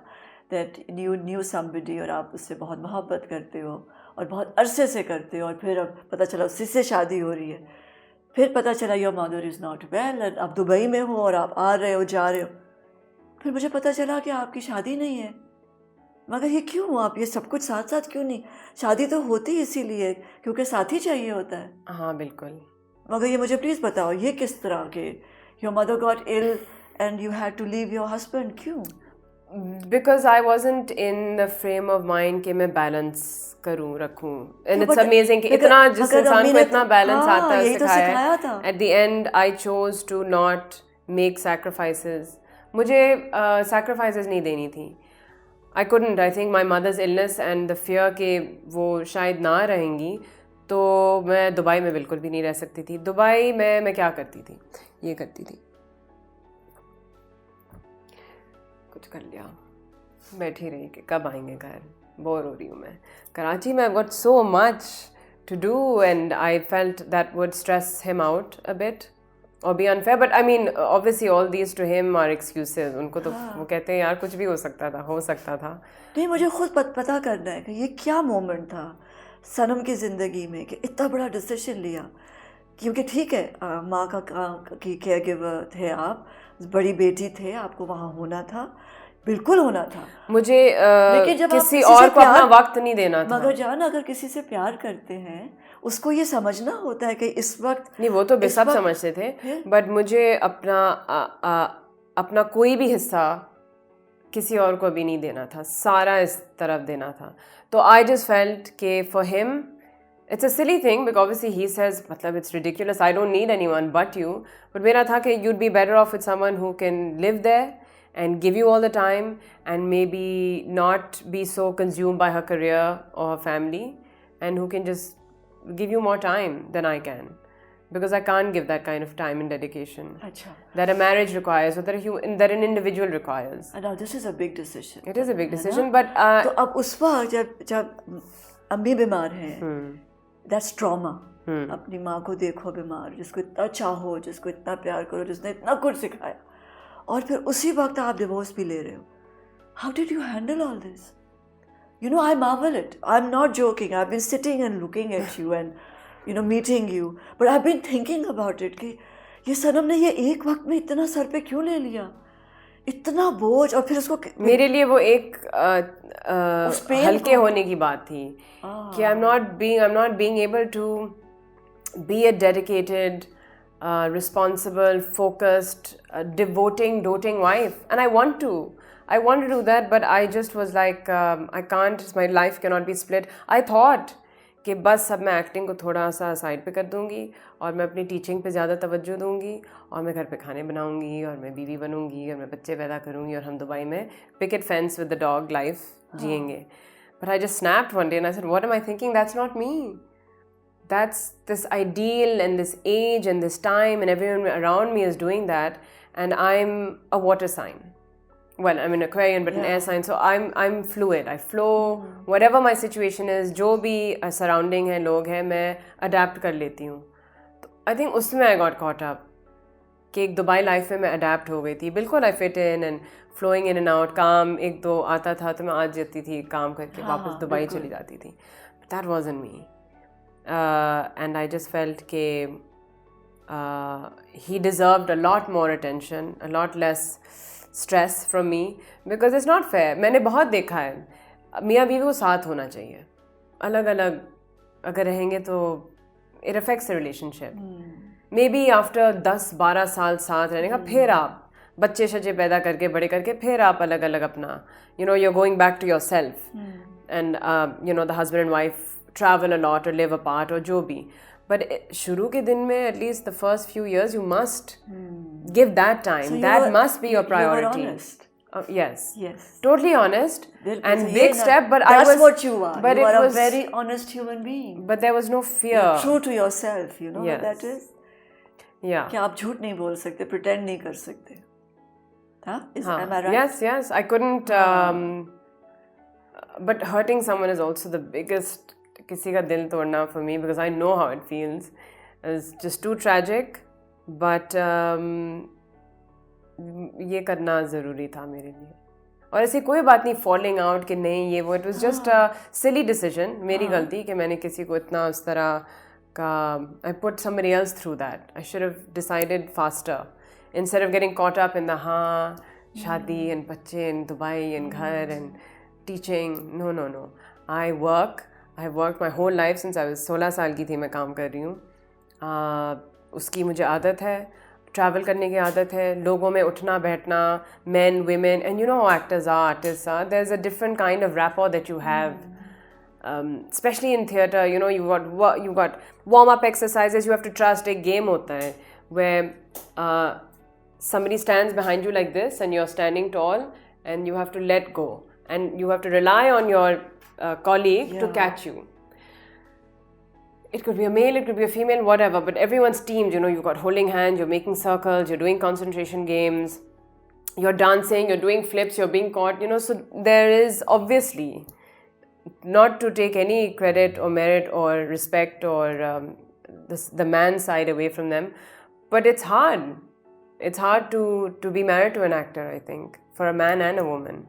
दैट यू न्यू समबडी और आप उससे बहुत मोहब्बत करते हो और बहुत अरसे से करते हो, और फिर अब पता चला उसी से शादी हो रही है. फिर पता चला your mother is not well, आप दुबई में हो और आप आ रहे हो जा रहे हो. फिर मुझे पता चला कि आपकी शादी नहीं है. मगर ये क्यों, आप ये सब कुछ साथ साथ क्यों नहीं? शादी तो होती इसीलिए क्योंकि साथी चाहिए होता है. हाँ बिल्कुल. मगर ये मुझे प्लीज़ बताओ ये किस तरह के your mother got ill and you had to leave your husband, क्यों? Because I wasn't in the frame of mind कि मैं बैलेंस करूँ रखूँ. एंड इट्स अमेजिंग कि इतना जिस इंसान को इतना बैलेंस आता है सिखाया है. At the end I chose to not make sacrifices. मुझे सैक्रिफाइसेस नहीं देनी थी. I couldn't. I think my mother's illness and the fear कि वो शायद ना रहेंगी, तो मैं दुबई में बिल्कुल भी नहीं रह सकती थी. दुबई में मैं क्या करती थी, ये करती थी, कुछ कर लिया, बैठी रही कि कब आएंगे घर, बोर हो रही हूँ मैं. कराची में I've got so much to do and I felt that would stress him out a bit or be unfair, but I mean obviously all these to him are excuses. उनको तो वो कहते हैं यार कुछ भी हो सकता था. नहीं, मुझे खुद पता करना है कि ये क्या मोमेंट था सनम की ज़िंदगी में कि इतना बड़ा डिसीजन लिया. क्योंकि ठीक है माँ की केयर गिवर थे आप, बड़ी बेटी थे, आपको वहाँ होना था, बिल्कुल होना था. मुझे लेकिन जब किसी और को अपना वक्त नहीं देना था. मगर जान अगर किसी से प्यार करते हैं उसको ये समझना होता है कि इस वक्त नहीं, वो तो सब समझते थे, बट मुझे अपना कोई भी हिस्सा किसी और को भी नहीं देना था, सारा इस तरफ देना था. तो आई जस्ट फेल्ट कि for him it's a silly thing because obviously he says मतलब it's ridiculous, I don't need anyone but you. But मेरा था कि you'd be better off with someone who can live there and give you all the time and maybe not be so consumed by her career or her family, and who can just give you more time than I can, because I can't give that kind of time and dedication that a marriage requires or that an individual requires. And now this is a big decision. It is a big decision, but तो अब उस वक्त जब अम्मी बीमार हैं, that's trauma. अपनी माँ को देखो बीमार, जिसको इतना चाहो, जिसको इतना प्यार करो, जिसने इतना कुछ सिखाया, और फिर उसी वक्त आप डिवोर्स भी ले रहे हो. How did you handle all this? You know, I marvel it. I'm not joking. I've been sitting and looking at you and, you know, meeting you. But I've been thinking about it कि ये सनम ने ये एक वक्त में इतना sir पे क्यों ले लिया, इतना बोझ, और फिर उसको मेरे लिए वो एक हल्के होने की बात थी कि I'm not being able to be a dedicated responsible, focused, doting wife, and I want to do that, but I just was like, I can't, my life cannot be split. I thought कि बस अब मैं acting को थोड़ा सा side पे कर दूँगी और मैं अपनी टीचिंग पे ज़्यादा तवज्जो दूँगी और मैं घर पे खाने बनाऊँगी और मैं बीवी बनूँगी और मैं बच्चे पैदा करूँगी और हम दुबई में picket fence with the dog life जिएंगे. But I just snapped one day and I said, what am I thinking? That's not me. That's this ideal and this age and this time and everyone around me is doing that, and I'm a water sign. Well, I'm an Aquarian but an air sign, so I'm fluid. I flow. Whatever my situation is, जो भी surrounding है, लोग हैं, मैं adapt कर लेती हूँ. तो I think उसमें I got caught up. कि एक दुबई लाइफ में मैं adapt हो गई थी. बिल्कुल I fit in and flowing in and out. काम एक दो आता था तो मैं आ जाती थी काम करके वापस दुबई चली जाती थी. But that wasn't me. And I just felt कि he deserved a lot more attention, a lot less stress from me, because it's not fair. मैंने बहुत देखा है मियाँ बीवी को साथ होना चाहिए. अलग अलग अगर रहेंगे तो it affects the relationship. Maybe after 10-12 साल साथ रहने का फिर आप बच्चे शच्चे पैदा करके बड़े करके फिर आप अलग अलग अपना you're going back to yourself. And the husband and wife travel a lot or live apart or जो भी. But शुरू के दिन में, at least the first few years, you must give that time. So that must be your priority. You were honest. Yes. Yes. Totally honest. And big step, but that's I was... That's what you are. But you are a very honest human being. But there was no fear. You're true to yourself. You know what that is? Yeah. कि आप झूठ नहीं बोल सकते, pretend नहीं कर सकते. Am I right? Yes. I couldn't... but hurting someone is also the biggest... किसी का दिल तोड़ना for me, because I know how it feels. It's just too tragic, but ये करना ज़रूरी था मेरे लिए. और ऐसी कोई बात नहीं falling out कि नहीं ये वो. It was just a silly decision. मेरी गलती कि मैंने किसी को इतना उस तरह का... I put somebody else through that. I should have decided faster instead of getting caught up in the शादी and बच्चे and Dubai and घर and teaching. No. I've worked my whole life since I was 16 साल की थी मैं काम कर रही हूँ. उसकी मुझे आदत है, travel करने की आदत है, लोगों में उठना बैठना, men, women, and you know how actors are, artists are, there's a different kind of rapport that you have. Especially in theatre, you got warm-up exercises, you have to trust. एक game होता है where somebody stands behind you like this and you're standing tall and you have to let go and you have to rely on your colleague to catch you. It could be a male, it could be a female, whatever, but everyone's teamed. You've got holding hands, you're making circles, you're doing concentration games, you're dancing, you're doing flips, you're being caught, so there is obviously, not to take any credit or merit or respect or the man's side away from them, but it's hard. It's hard to be married to an actor, I think, for a man and a woman.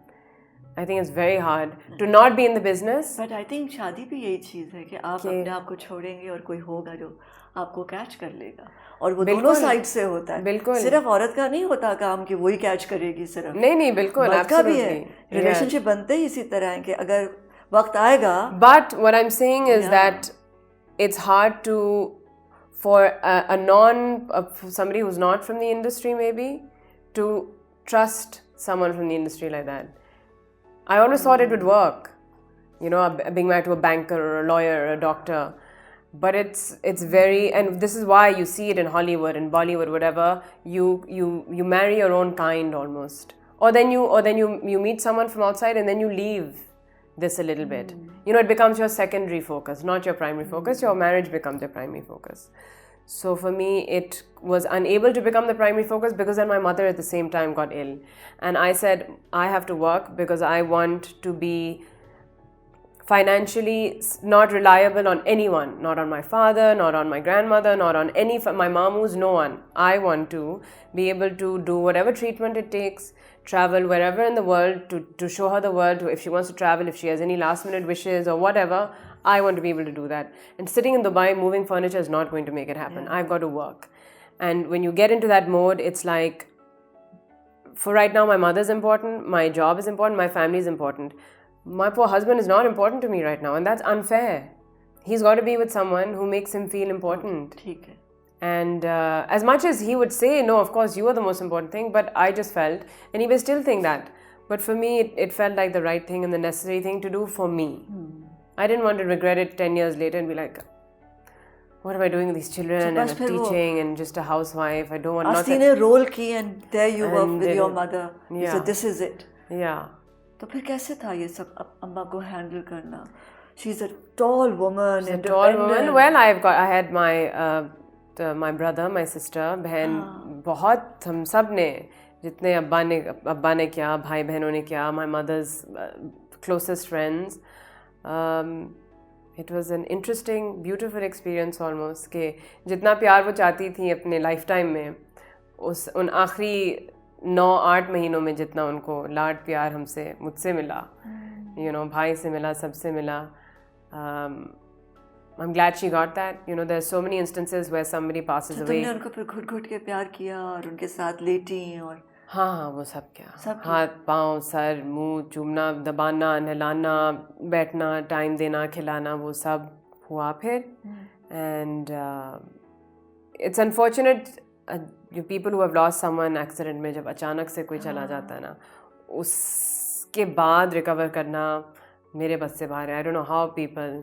I think it's very hard to not be in the business. But I think शादी भी यही चीज़ है कि आप अपने आप को छोड़ेंगे और कोई होगा जो आपको कैच कर लेगा, और वो दोनों साइड से होता है. बिल्कुल. सिर्फ औरत का नहीं होता काम कि वही कैच करेगी सिर्फ. नहीं बिल्कुल. मर्द का भी है. रिलेशनशिप बनते ही इसी तरह है कि अगर वक्त आएगा. But what I'm saying is that it's hard for somebody who's not from the industry maybe to trust someone from the industry like that. I always thought it would work, being married to a banker or a lawyer or a doctor. But it's very, and this is why you see it in Hollywood, in Bollywood, whatever. You marry your own kind almost, or then you meet someone from outside and then you leave this a little bit. It becomes your secondary focus, not your primary focus. Your marriage becomes your primary focus. So for me, it was unable to become the primary focus because then my mother at the same time got ill. And I said, I have to work because I want to be financially not reliable on anyone, not on my father, not on my grandmother, not on my mom who's no one. I want to be able to do whatever treatment it takes, travel wherever in the world to show her the world. If she wants to travel, if she has any last minute wishes or whatever, I want to be able to do that. And sitting in Dubai moving furniture is not going to make it happen. Yeah. I've got to work. And when you get into that mode, it's like, for right now, my mother's important, my job is important, my family is important. My poor husband is not important to me right now, and that's unfair. He's got to be with someone who makes him feel important. And as much as he would say, no, of course, you are the most important thing, but I just felt, and he may still think that, but for me, it felt like the right thing and the necessary thing to do for me. I didn't want to regret it 10 years later and be like, what am I doing with these children and teaching and just a housewife? I don't want not that. role ki and there you were with your mother. You said, this is it. Yeah. तो फिर कैसे था ये सब अम्मा को handle करना? She's a tall woman. She's a tall woman. Well, I had my brother, my sister, बहन बहुत हम सब ने जितने अब्बा ने किया, भाई बहनों ने किया, my mother's closest friends. It was an interesting, beautiful experience almost कि जितना प्यार वो चाहती थी अपने लाइफ टाइम में उन आखिरी 9-8 महीनों में जितना उनको लाड प्यार मुझसे मिला, भाई से मिला, सबसे मिला. I'm glad she got that. There's so many instances where somebody passes away. तुमने उनको फिर घुट-घुट के प्यार किया और उनके साथ लेटी और हाँ वो सब क्या हाथ पाँव सर मुंह चूमना दबाना नहलाना बैठना टाइम देना खिलाना वो सब हुआ फिर. And it's unfortunate people who have lost someone accident में जब अचानक से कोई चला जाता है ना उसके बाद रिकवर करना मेरे बस से बाहर है. I don't know how people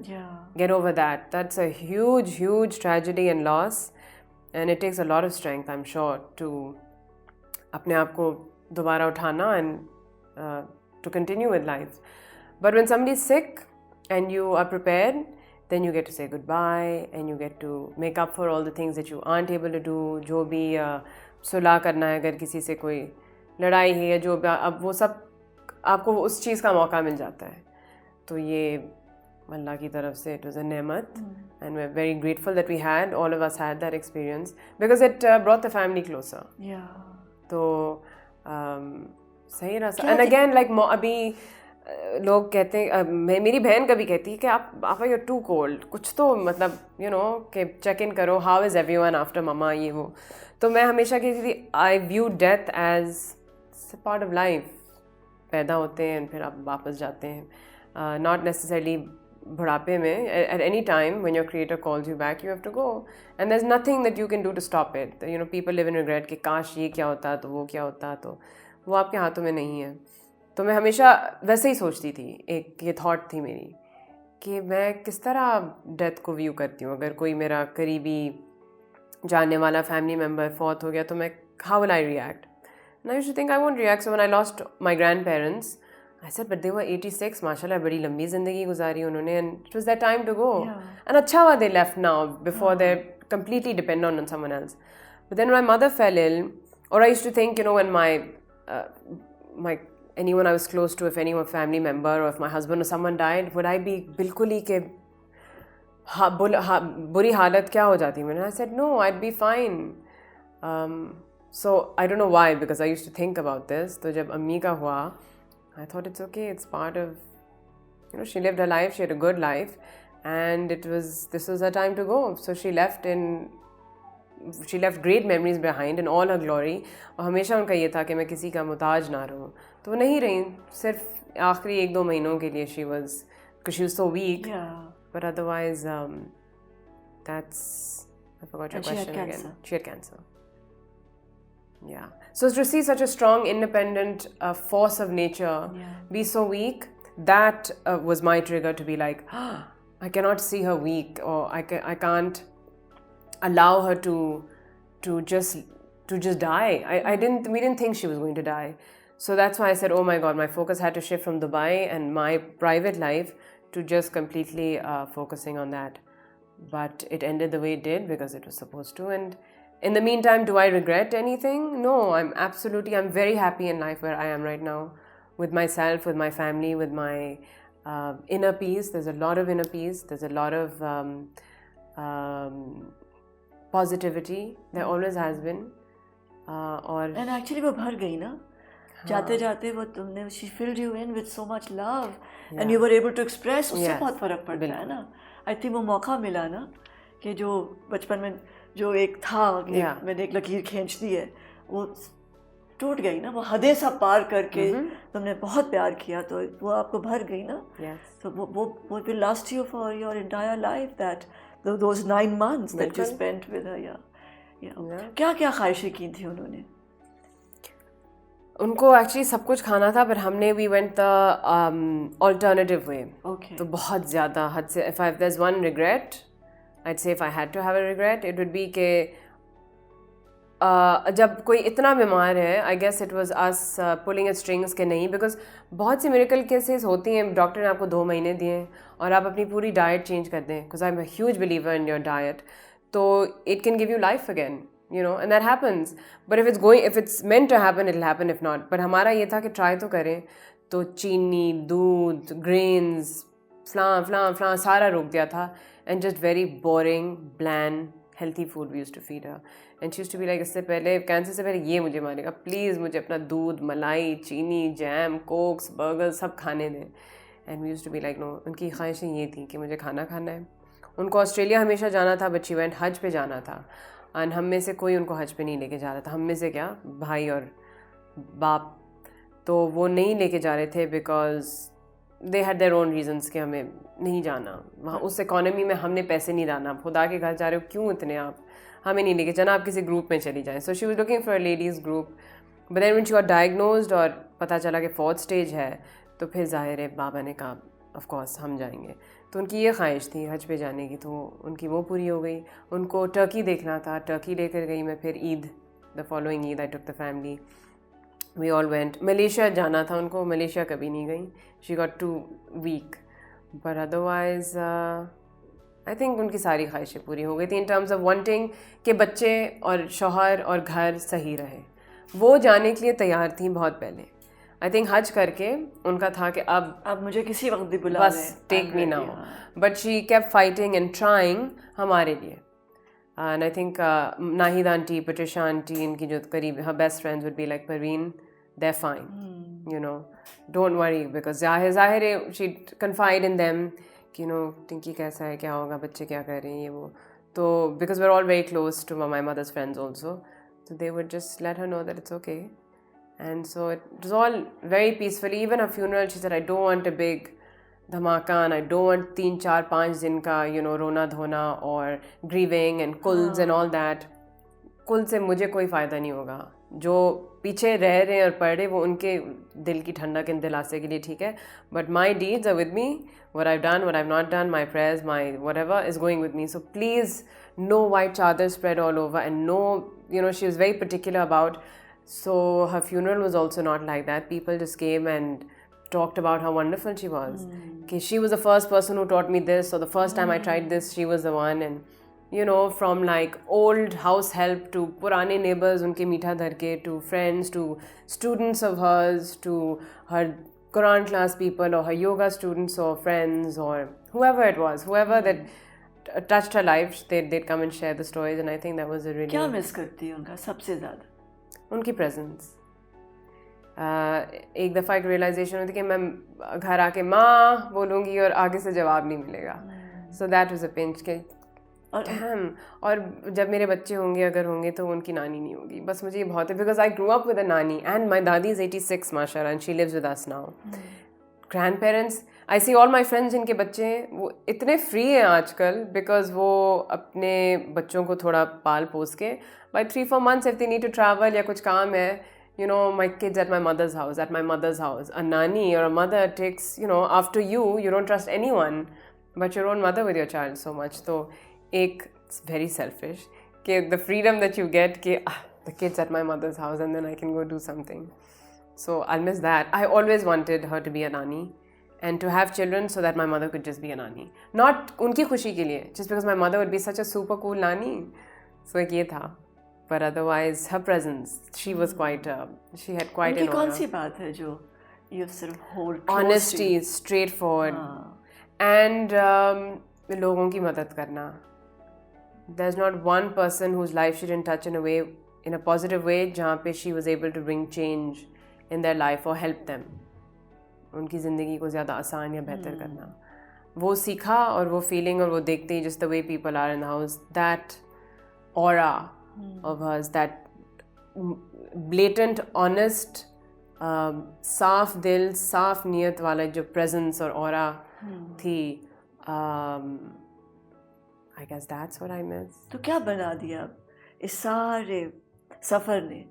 get over that. That's a huge tragedy and loss, and it takes a lot of strength, I'm sure, to अपने आप को दोबारा उठाना and to continue with life. But when somebody's sick and you are prepared, then you get to say goodbye and you get to make up for all the things that you aren't able to do. जो भी सुलह करना है अगर किसी से कोई लड़ाई है या जो अब वो सब आपको उस चीज़ का मौका मिल जाता है. तो ये अल्लाह की तरफ से it was a नेमत and we're very grateful that we had, all of us had that experience because it brought the family closer. Yeah. तो सही रहा. And again like अभी लोग कहते हैं मेरी बहन कभी कहती है कि आप you're too cold. कुछ तो मतलब कि check in करो how is everyone after mama ये वो. तो मैं हमेशा कहती थी I view death as a part of life. पैदा होते हैं फिर आप वापस जाते हैं. Not necessarily बुढ़ापे में. At any time when your creator calls you back you have to go and there's nothing that you can do to stop it. People live in regret कि काश ये क्या होता तो वो क्या होता, तो वो आपके हाथों में नहीं है. तो मैं हमेशा वैसे ही सोचती थी. एक ये थॉट थी मेरी कि मैं किस तरह डेथ को व्यू करती हूँ. अगर कोई मेरा करीबी जानने वाला फैमिली मेम्बर फौत हो गया तो मैं how will I react? And I used to think I won't react. So when I lost my grandparents I said, but they were 86, माशाल्लाह बड़ी लंबी ज़िंदगी गुजारी उन्होंने and it was their time to go. And अच्छा हुआ they left now before they're completely dependent on someone else. But then when my mother fell ill, or I used to think, when my anyone I was close to, if anyone family member or if my husband or someone died, would I be बिल्कुल ही के बुरी हालत क्या हो जाती मैंने. I said, no, I'd be fine. So I don't know why, because I used to think about this. तो जब अम्मी का हुआ I thought it's okay, it's part of, she lived her life, she had a good life and this was her time to go. So she left great memories behind in all her glory. और हमेशा उनका ये था कि मैं किसी का मुताज ना रहूँ. तो वो नहीं रही, सिर्फ आखिरी 1-2 महीनों के लिए because she was so weak. But otherwise, I forgot your question again. She had cancer. Yeah. So to see such a strong, independent force of nature be so weak, that was my trigger to be like, I cannot see her weak, or I can't allow her to just die. We didn't think she was going to die. So that's why I said, oh my God, my focus had to shift from Dubai and my private life to just completely focusing on that. But it ended the way it did because it was supposed to. And in the meantime, do I regret anything? No, I'm very happy in life where I am right now, with myself, with my family, with my inner peace. There's a lot of inner peace. There's a lot of positivity. There always has been. And actually वो भर गई ना. जाते जाते वो तुमने she filled you in with so much love and you were able to express. उससे बहुत फर्क पड़ता है ना. I think वो मौका मिला ना कि जो बचपन में जो एक था कि मैंने एक लकीर खींच दी है वो टूट गई ना. वो हदें सब पार करके तुमने बहुत प्यार किया तो वो आपको भर गई ना. तो वो will last you for your entire life, that those 9 months that you spent with her. क्या क्या ख्वाहिशें की थी उन्होंने? उनको एक्चुअली सब कुछ खाना था, पर हमने we went the alternative way. तो बहुत ज़्यादा हद से, if there's one regret, I'd say if I had to have a regret, it would be कि जब कोई इतना बीमार है, I guess it was us pulling at strings के नहीं, बिकॉज बहुत सी मिरेकल केसेस होती हैं, डॉक्टर ने आपको 2 महीने दिए हैं और आप अपनी पूरी डाइट चेंज कर दें, because I am a huge believer in your diet, तो it can give you life again, you know, and that happens. But if it's meant to happen, it'll happen. If not, but हमारा ये था कि try तो करें. तो चीनी, दूध, grains, फलां सारा रोक दिया था, and just very boring, bland, healthy food we used to feed her. And she used to be like, इससे पहले कैंसर से पहले ये मुझे मारेगा, प्लीज़ मुझे अपना दूध, मलाई, चीनी, जैम, कोक्स, बर्गर सब खाने दें. And we used to be like, no. उनकी ख्वाहिशें ये थी कि मुझे खाना खाना है. उनको ऑस्ट्रेलिया हमेशा जाना था, बट शी वेंट हज पे जाना था. और हम में से कोई उनको हज पे नहीं लेके जा रहा था. हम में से क्या, भाई और बाप, तो वो नहीं लेके जा रहे थे because they had their own reasons कि हमें नहीं जाना वहाँ. उस इकोनॉमी में हमने पैसे नहीं डालना. आप खुदा के घर जा रहे हो, क्यों इतने आप हमें नहीं लेके जाना, आप किसी ग्रुप में चली जाएं. So she was looking for a ladies group, but then when she got diagnosed और पता चला कि 4th स्टेज है, तो फिर जाहिर है बाबा ने कहा ऑफ कोर्स हम जाएंगे. तो उनकी ये ख्वाहिश थी हज पे जाने की, तो उनकी वो पूरी हो गई. उनको टर्की देखना था, टर्की लेकर गई मैं. फिर Eid, the following Eid I took the family, we all went. Malaysia जाना था उनको, मलेशिया कभी नहीं गई. She got too weak, but otherwise I think उनकी सारी ख्वाहिशें पूरी हो गई थी इन टर्म्स ऑफ वांटिंग कि बच्चे और शौहर और घर सही रहे. वो जाने के लिए तैयार थी बहुत पहले. आई थिंक हज करके उनका था कि अब मुझे किसी वक्त भी बुला बस take me now. But she kept fighting and trying हमारे लिए. And I think Nahid aunty, Patisha aunty, इनकी जो करीब her best friends would be like, Parveen they're fine, you know, don't worry, because ज़ाहिर है she confide in them कि you know टिंकी कैसा है, क्या होगा, बच्चे क्या कर रहे हैं, ये वो. तो because we're all very close to my mother's friends also, so they would just let her know that it's okay. And so it was all very peacefully. Even her funeral, she said, I don't want a big dhamaka, and I don't want 3, 4, 5 दिन का you know रोना धोना और grieving and कुल्स and all that. कुल से मुझे कोई फ़ायदा नहीं होगा. जो पीछे रह रहे हैं और पढ़ रहे, वो उनके दिल की ठंडक इन दिलासे के लिए ठीक है. But my deeds are with me, what I done, what I have not done, my prayers, my whatever is going with me. So please no white चादर spread all over, and no you know she was very particular about. So her funeral was also not like that. People just came and talked about how wonderful she was. She was the first person who taught me this, so the first time I tried this, she was the one. And you know, from like old house help to purane neighbors unke meetha dhar ke, to friends, to students of hers, to her Quran class people or her yoga students or friends or whoever it was, whoever that touched her life, they'd come and share the stories. And I think that was a really... क्या miss करती है उनका सबसे ज़्यादा? उनकी presence. एक दफ़ा एक रियलाइजेशन होती कि मैं घर आके माँ बोलूँगी और आगे से जवाब नहीं मिलेगा. So that was a pinch के और जब मेरे बच्चे होंगे, अगर होंगे, तो उनकी नानी नहीं होगी. बस मुझे ये बहुत है, because I grew up with a nani and my dadi is 86 माशाल्लाह, and she lives with us now. Grandparents, I see all my friends जिनके बच्चे वो इतने फ्री हैं आजकल, बिकॉज वो अपने बच्चों को थोड़ा पाल पोस के by 3-4 months if they need to travel या कुछ काम है, you know, my kids at my mother's house. A nanny or a mother takes, you know, after you don't trust anyone but your own mother with your child so much. So it's very selfish कि the freedom that you get कि the kids at my mother's house and then I can go do something. So I'll miss that. I always wanted her to be a nanny and to have children so that my mother could just be a nanny. Not उनकी खुशी के लिए, just because my mother would be such a super cool nanny. So एक ये था. But otherwise, her presence, she was quite, she had quite an aura. कौन सी बात है जो you sort of hold close to? Honesty, straightforward, and लोगों की मदद करना. There's not one person whose life she didn't touch in a way, in a positive way, जहाँ पे she was able to bring change in their life or help them. उनकी ज़िंदगी को ज़्यादा आसान या बेहतर करना. वो सीखा और वो feeling और वो देखते ही just the way people are in the house, that aura of hers, that blatant, honest, साफ दिल, साफ नीयत वाला जो presence और aura थी, I guess that's what I miss. तो क्या बना दिया इस सारे सफ़र ने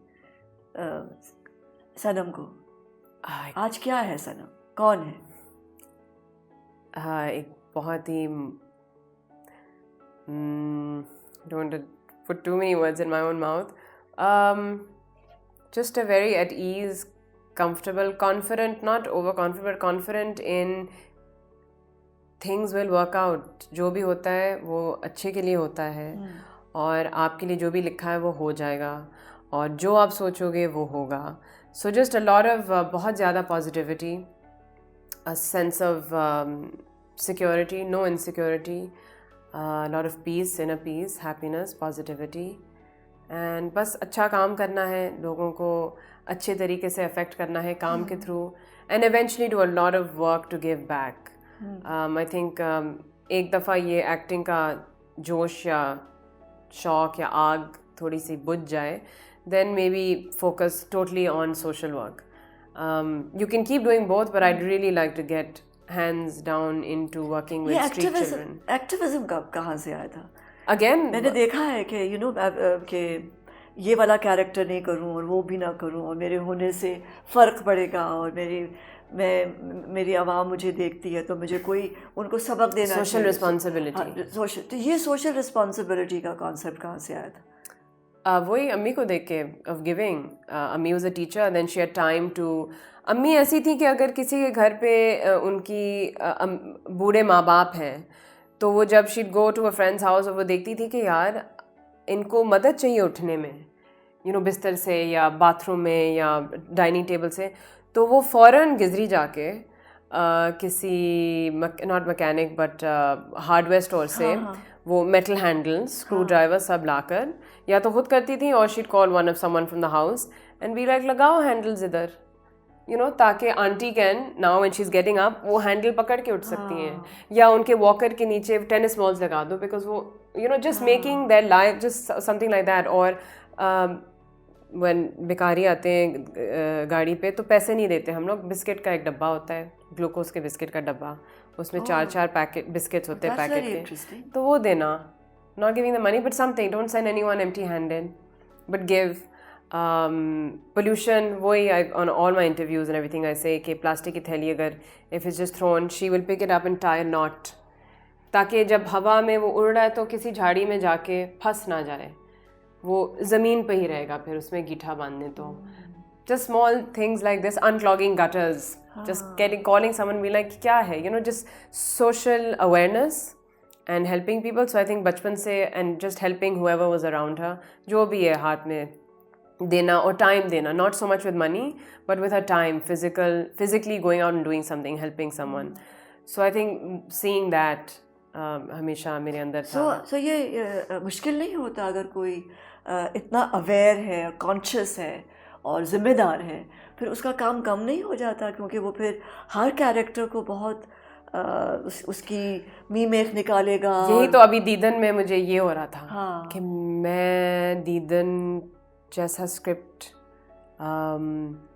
सनम को आज क्या है? सनम कौन है? एक बहुत ही don't want to put too many words in my own mouth. Just a very at ease, comfortable, confident, not overconfident, but confident in things will work out. जो भी होता है वो अच्छे के लिए होता है और आपके लिए जो भी लिखा है वो हो जाएगा और जो आप सोचोगे वो होगा. So just a lot of बहुत ज़्यादा positivity, a sense of security, no insecurity, a lot of peace, inner peace, happiness, positivity. And बस अच्छा काम करना है, लोगों को अच्छे तरीके से अफेक्ट करना है काम के through and eventually do a lot of work to give back. I think एक दफ़ा ये एक्टिंग का जोश या शौक या आग थोड़ी सी बुझ जाए, then maybe focus totally on social work. You can keep doing both, but I'd really like to get hands down into working with street children. Activism कहाँ से आया था? Again, मैंने देखा है कि कि ये वाला कैरेक्टर नहीं करूँ और वो भी ना करूँ और मेरे होने से फ़र्क पड़ेगा और मेरी आवाम मुझे देखती है तो मुझे कोई उनको सबक देना चाहिए. Social responsibility. तो ये सोशल रिस्पॉन्सिबिलिटी का कॉन्सेप्ट कहाँ से आया था? वही अम्मी को देख के, of giving. Ammi was a teacher, then she had time to. अम्मी ऐसी थी कि अगर किसी के घर पे उनकी बूढ़े माँ बाप हैं तो वो जब she'd go to a friend's house और वो देखती थी कि यार इनको मदद चाहिए उठने में, बिस्तर से या बाथरूम में या डाइनिंग टेबल से, तो वो फ़ौरन गिजरी जाके किसी not mechanic but hardware store से वो मेटल हैंडल्स, स्क्रू ड्राइवर सब लाकर या तो खुद करती थी और she'd call one of someone from the house and be like लगाओ हैंडल्स इधर, ताकि aunty can now when she is getting up वो हैंडल पकड़ के उठ सकती हैं, या उनके वॉकर के नीचे टेनिस बॉल्स लगा दो, बिकॉज वो just making their life just something like that. और व्हेन भिखारी आते हैं गाड़ी पे तो पैसे नहीं देते हम लोग, बिस्किट का एक डब्बा होता है, ग्लूकोज के बिस्किट का डब्बा, उसमें 4 पैकेट बिस्किट्स होते हैं पैकेट के, तो वो देना. Not giving the money but something, don't send anyone empty handed but give. Pollution, वही on all my interviews and everything I say कि प्लास्टिक की थैली अगर if it's just thrown, she will pick it up and tie a knot, ताकि जब हवा में वो उड़ रहा है तो किसी झाड़ी में जाके फंस ना जाए, वो ज़मीन पे ही रहेगा फिर उसमें गीठा बांधने. तो just small things like this, unclogging gutters, just calling someone, be like क्या है, just social awareness and helping people. So I think बचपन से and just helping whoever was around her, जो भी है हाथ में देना और टाइम देना, not so much with money but with her time, physically going out and doing something, helping someone. So I think seeing that हमेशा मेरे अंदर था. So ये मुश्किल नहीं होता अगर कोई इतना अवेयर है, कॉन्शियस है और ज़िम्मेदार है, फिर उसका काम कम नहीं हो जाता, क्योंकि वो फिर हर कैरेक्टर को बहुत उसकी मीमेख निकालेगा. यही तो अभी दीदन में मुझे ये हो रहा था कि मैं दीदन जैसा स्क्रिप्ट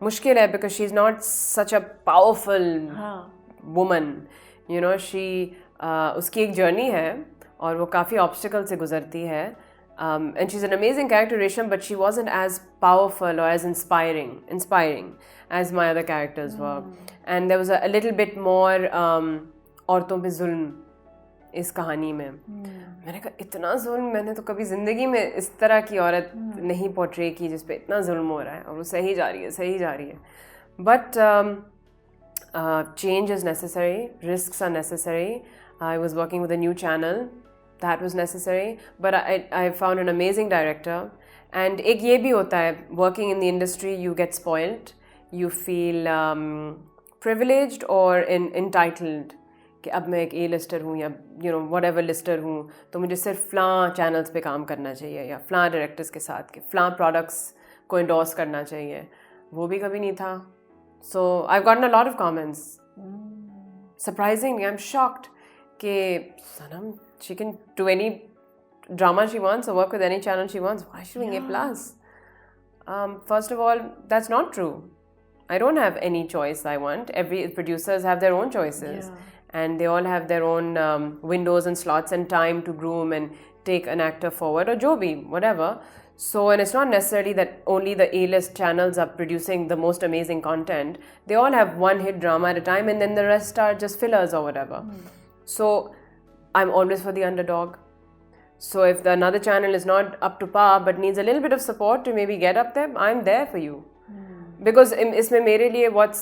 मुश्किल है, because she is not such a powerful woman, she उसकी एक जर्नी है और वो काफ़ी ऑब्स्टिकल से गुजरती है, and she is an amazing character Resham, but she wasn't as powerful और as inspiring as my other characters were, and there was a little bit more औरतों पे जुल्म इस कहानी में. मैंने कहा इतना जुल्म मैंने तो कभी ज़िंदगी में इस तरह की औरत नहीं पोर्ट्रे की जिस पे इतना जुल्म हो रहा है, और वो सही जा रही है. But change is necessary, risks are necessary. I was working with a new channel, that was necessary, but I found an amazing director. And एक ये भी होता है, working in the industry you get spoiled, you feel privileged or entitled कि अब मैं एक A-लिस्टर हूँ या whatever लिस्टर हूँ, तो मुझे सिर्फ फ़लाँ चैनल्स पे काम करना चाहिए या फ़लाँ डायरेक्टर्स के साथ के फ़लाँ प्रोडक्ट्स को एंडोर्स करना चाहिए. वो भी कभी नहीं था. So I've gotten a lot of comments. Surprisingly, I'm shocked कि Sanam, she can do any drama she wants or work with any channel she wants. Why is she doing A+? First of all, that's not true. I don't have any choice I want. Every producers have their own choices. And they all have their own windows and slots and time to groom and take an actor forward, or jo bhi, whatever. So, and it's not necessarily that only the A-list channels are producing the most amazing content. They all have one hit drama at a time, and then the rest are just fillers or whatever. So I'm always for the underdog. So if another channel is not up to par but needs a little bit of support to maybe get up there, I'm there for you. Because isme mere liye what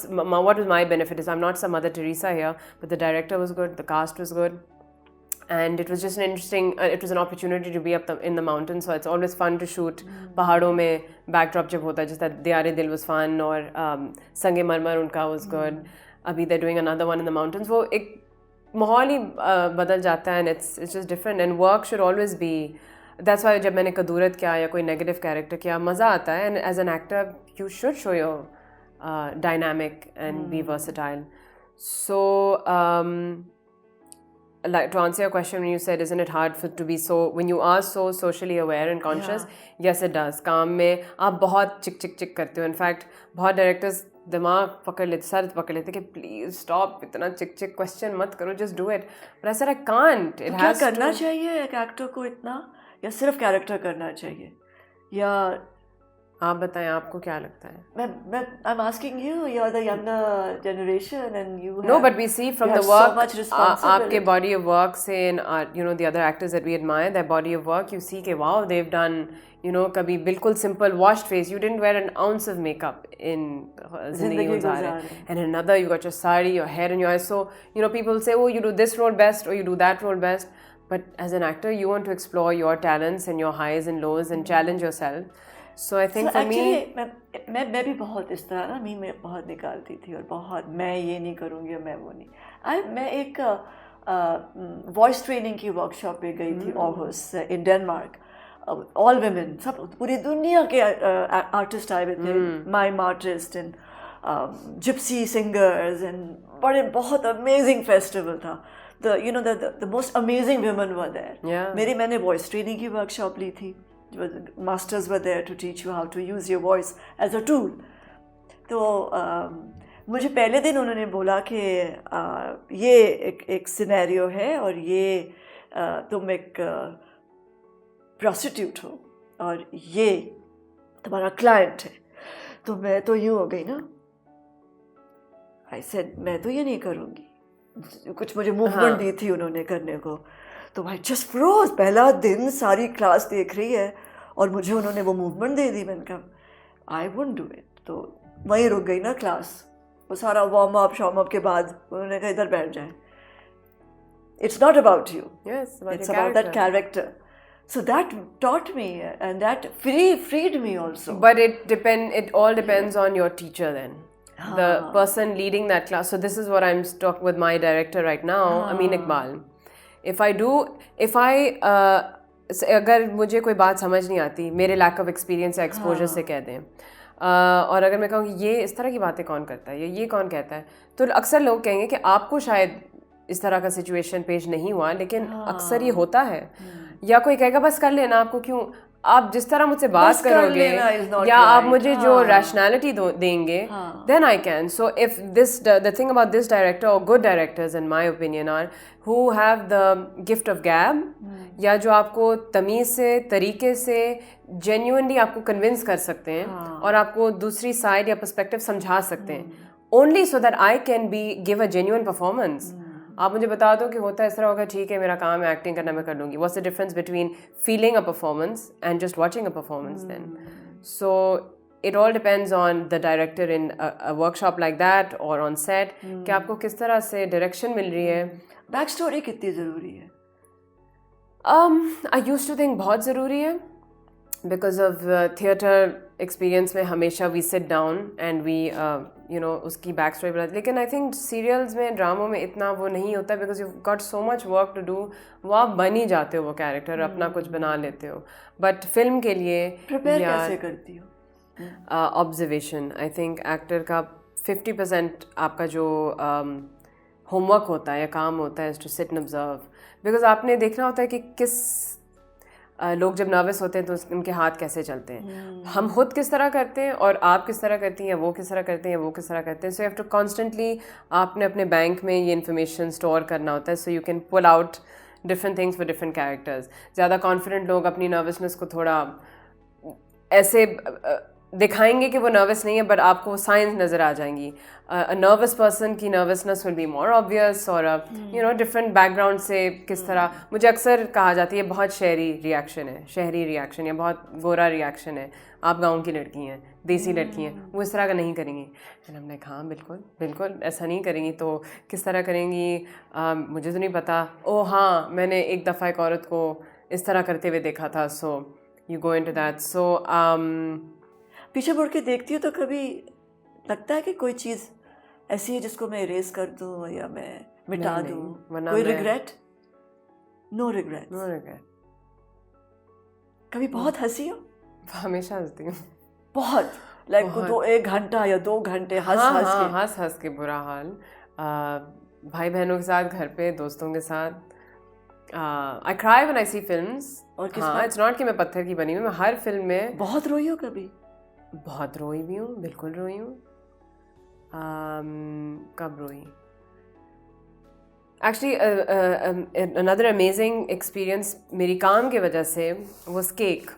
was my benefit is I'm not some Mother Teresa here, but the director was good, the cast was good, and it was just an interesting it was an opportunity to be up in the mountains. So it's always fun to shoot pahadon mein backdrop jab hota hai, just that Diyare Dil was fun, or Sange Marmar unka was good. Abhi they're doing another one in the mountains. वो एक माहौल ही बदल जाता है, and it's just different, and work should always be, that's why जब मैंने कदूरत किया या कोई negative character किया मज़ा आता है, and as an actor you should show your dynamic and be versatile. So like to answer your question, when you said isn't it hard to be so, when you are so socially aware and conscious, yes it does. काम में आप बहुत चिक चिक चिक करते हो. In fact बहुत directors दिमाग पकड़ लेते, सर पकड़ लेते कि प्लीज स्टॉप, इतना चिक चिक क्वेश्चन मत करो, just do it. But I said I can't. It has करना चाहिए एक एक्टर को इतना, या सिर्फ कैरेक्टर करना चाहिए, या आप बताएं आपको क्या लगता है? मैं I am asking you, you are the younger generation and you know, but we see from the work, आपके बॉडी ऑफ वर्क से, and you know the other actors that we admire, their body of work, you see के wow they have done, you know, kabhi bilkul simple washed face, you didn't wear an ounce of makeup in Zindagi Gulzar, and another you got your sari, your hair and your eyes. So you know, people say, oh, you do this role best or you do that role best, but as an actor you want to explore your talents and your highs and lows and challenge yourself. So I think so for actually, me मैं भी बहुत इस तरह ना मैं बहुत निकालती थी, और बहुत मैं ये नहीं करूँगी, मैं वो नहीं. मैं एक वॉइस ट्रेनिंग की वर्कशॉप पे गई थी Aarhus in Denmark. All women, सब पूरी दुनिया के आर्टिस्ट आए हुए थे, mime artist and gypsy singers, and बड़े बहुत अमेजिंग फेस्टिवल था. The most amazing women were there. मैंने वॉइस ट्रेनिंग की वर्कशॉप ली थी. Masters were there to teach you how to use your voice as a tool. तो मुझे पहले दिन उन्होंने बोला कि ये एक सिनेरियो है, और ये तुम एक प्रोस्टिट्यूट हो और ये तुम्हारा क्लाइंट है. तो मैं तो यूँ हो गई ना, आई सेड मैं तो ये नहीं करूँगी. कुछ मुझे मूवमेंट दी थी उन्होंने करने को, तो आई जस्ट फ्रोज. पहला दिन सारी क्लास देख रही है और मुझे उन्होंने वो मूवमेंट दे दी. मैंने कहा आई वुडंट डू इट. तो वहीं रुक गई ना क्लास. वो सारा वार्म अप शॉर्म अप के बाद उन्होंने कहा इधर बैठ जाए. It's not about you, it's about that character. So that taught me, and that freed me also. But it all depends on your teacher then. The person leading that class. So this is what I'm stuck with my director right now, Amin Iqbal. अगर मुझे कोई बात समझ नहीं आती, मेरे lack of experience या exposure से कह दें, और अगर मैं कहूँ कि ये इस तरह की बातें कौन करता है, ये कौन कहता है, तो अक्सर लोग कहेंगे कि आपको शायद इस तरह का सिचुएशन पेश नहीं हुआ, लेकिन अक्सर ये होता है. या कोई कहेगा बस कर लेना, आपको क्यों, आप जिस तरह मुझसे बात करोगे या आप मुझे जो रैशनैलिटी देंगे, then I can. So if the thing about this director, or good directors in my opinion, are who have the gift of gab, या जो आपको तमीज़ से, तरीके से genuinely आपको convince कर सकते हैं और आपको दूसरी side या perspective समझा सकते हैं, only so that I can give a genuine performance. आप मुझे बता दो कि होता है इस तरह होगा, ठीक है मेरा काम है एक्टिंग करना, मैं कर लूँगी. What's the difference between feeling a performance and just watching a performance then? So it all depends on the director in a workshop like that or on set, कि आपको किस तरह से direction मिल रही है. बैक स्टोरी कितनी ज़रूरी है? I used to think बहुत ज़रूरी है, because of theatre experience में हमेशा we sit down and we you know उसकी बैक स्टोरी बताते. लेकिन आई थिंक सीरियल्स में, ड्रामों में इतना वो नहीं होता, because you got so much work to do. वो आप बन ही जाते हो वो कैरेक्टर, अपना कुछ बना लेते हो. बट फिल्म के लिए प्रिपेयर कैसे करती हो? ऑब्जर्वेशन. आई थिंक एक्टर का 50% आपका जो होमवर्क होता है या काम होता है, is to sit and observe. Because आपने देखना होता है कि किस लोग जब नर्वस होते हैं तो उनके हाथ कैसे चलते हैं, हम खुद किस तरह करते हैं और आप किस तरह करती हैं, या वो किस तरह करते हैं या वो किस तरह करते हैं. So you have to constantly आपने अपने बैंक में ये इन्फॉर्मेशन स्टोर करना होता है, so you can pull out different things for different characters. ज़्यादा confident लोग अपनी nervousness को थोड़ा ऐसे दिखाएंगे कि वो नर्वस नहीं है, बट आपको साइंस नज़र आ जाएंगी. अ नर्वस पर्सन की nervousness will be more obvious, और यू नो डिफरेंट बैकग्राउंड से किस तरह. मुझे अक्सर कहा जाती है बहुत शहरी रिएक्शन है, शहरी रिएक्शन या बहुत गोरा रिएक्शन है, आप गांव की लड़की हैं, देसी लड़की हैं, वो इस तरह का नहीं करेंगी. एंड हमने कहा बिल्कुल बिल्कुल ऐसा नहीं करेंगी. तो किस तरह करेंगी मुझे तो नहीं पता. ओह हाँ, मैंने एक दफ़ा एक औरत को इस तरह करते हुए देखा था. So you go into that. So पीछे मुड़ के देखती हूँ तो कभी लगता है कि कोई चीज़ ऐसी है जिसको मैं इरेज कर दूँ या मैं मिटा दूँ? कोई regret? No regret. No regret. कभी बहुत हंसी हो? हमेशा हंसती हूँ बहुत, लाइक 1 घंटा या 2 घंटे हंस हंस के बुरा हाल. भाई बहनों के साथ, घर पे, दोस्तों के साथ. I cry when I see films. और हाँ, इट्स नॉट कि मैं पत्थर की बनी हूँ. मैं हर फिल्म में बहुत रोई हो कभी? बहुत रोई भी हूँ, बिल्कुल रोई हूँ. कब रोई? एक्चुअली अनदर अमेजिंग एक्सपीरियंस मेरी काम की वजह से वाज केक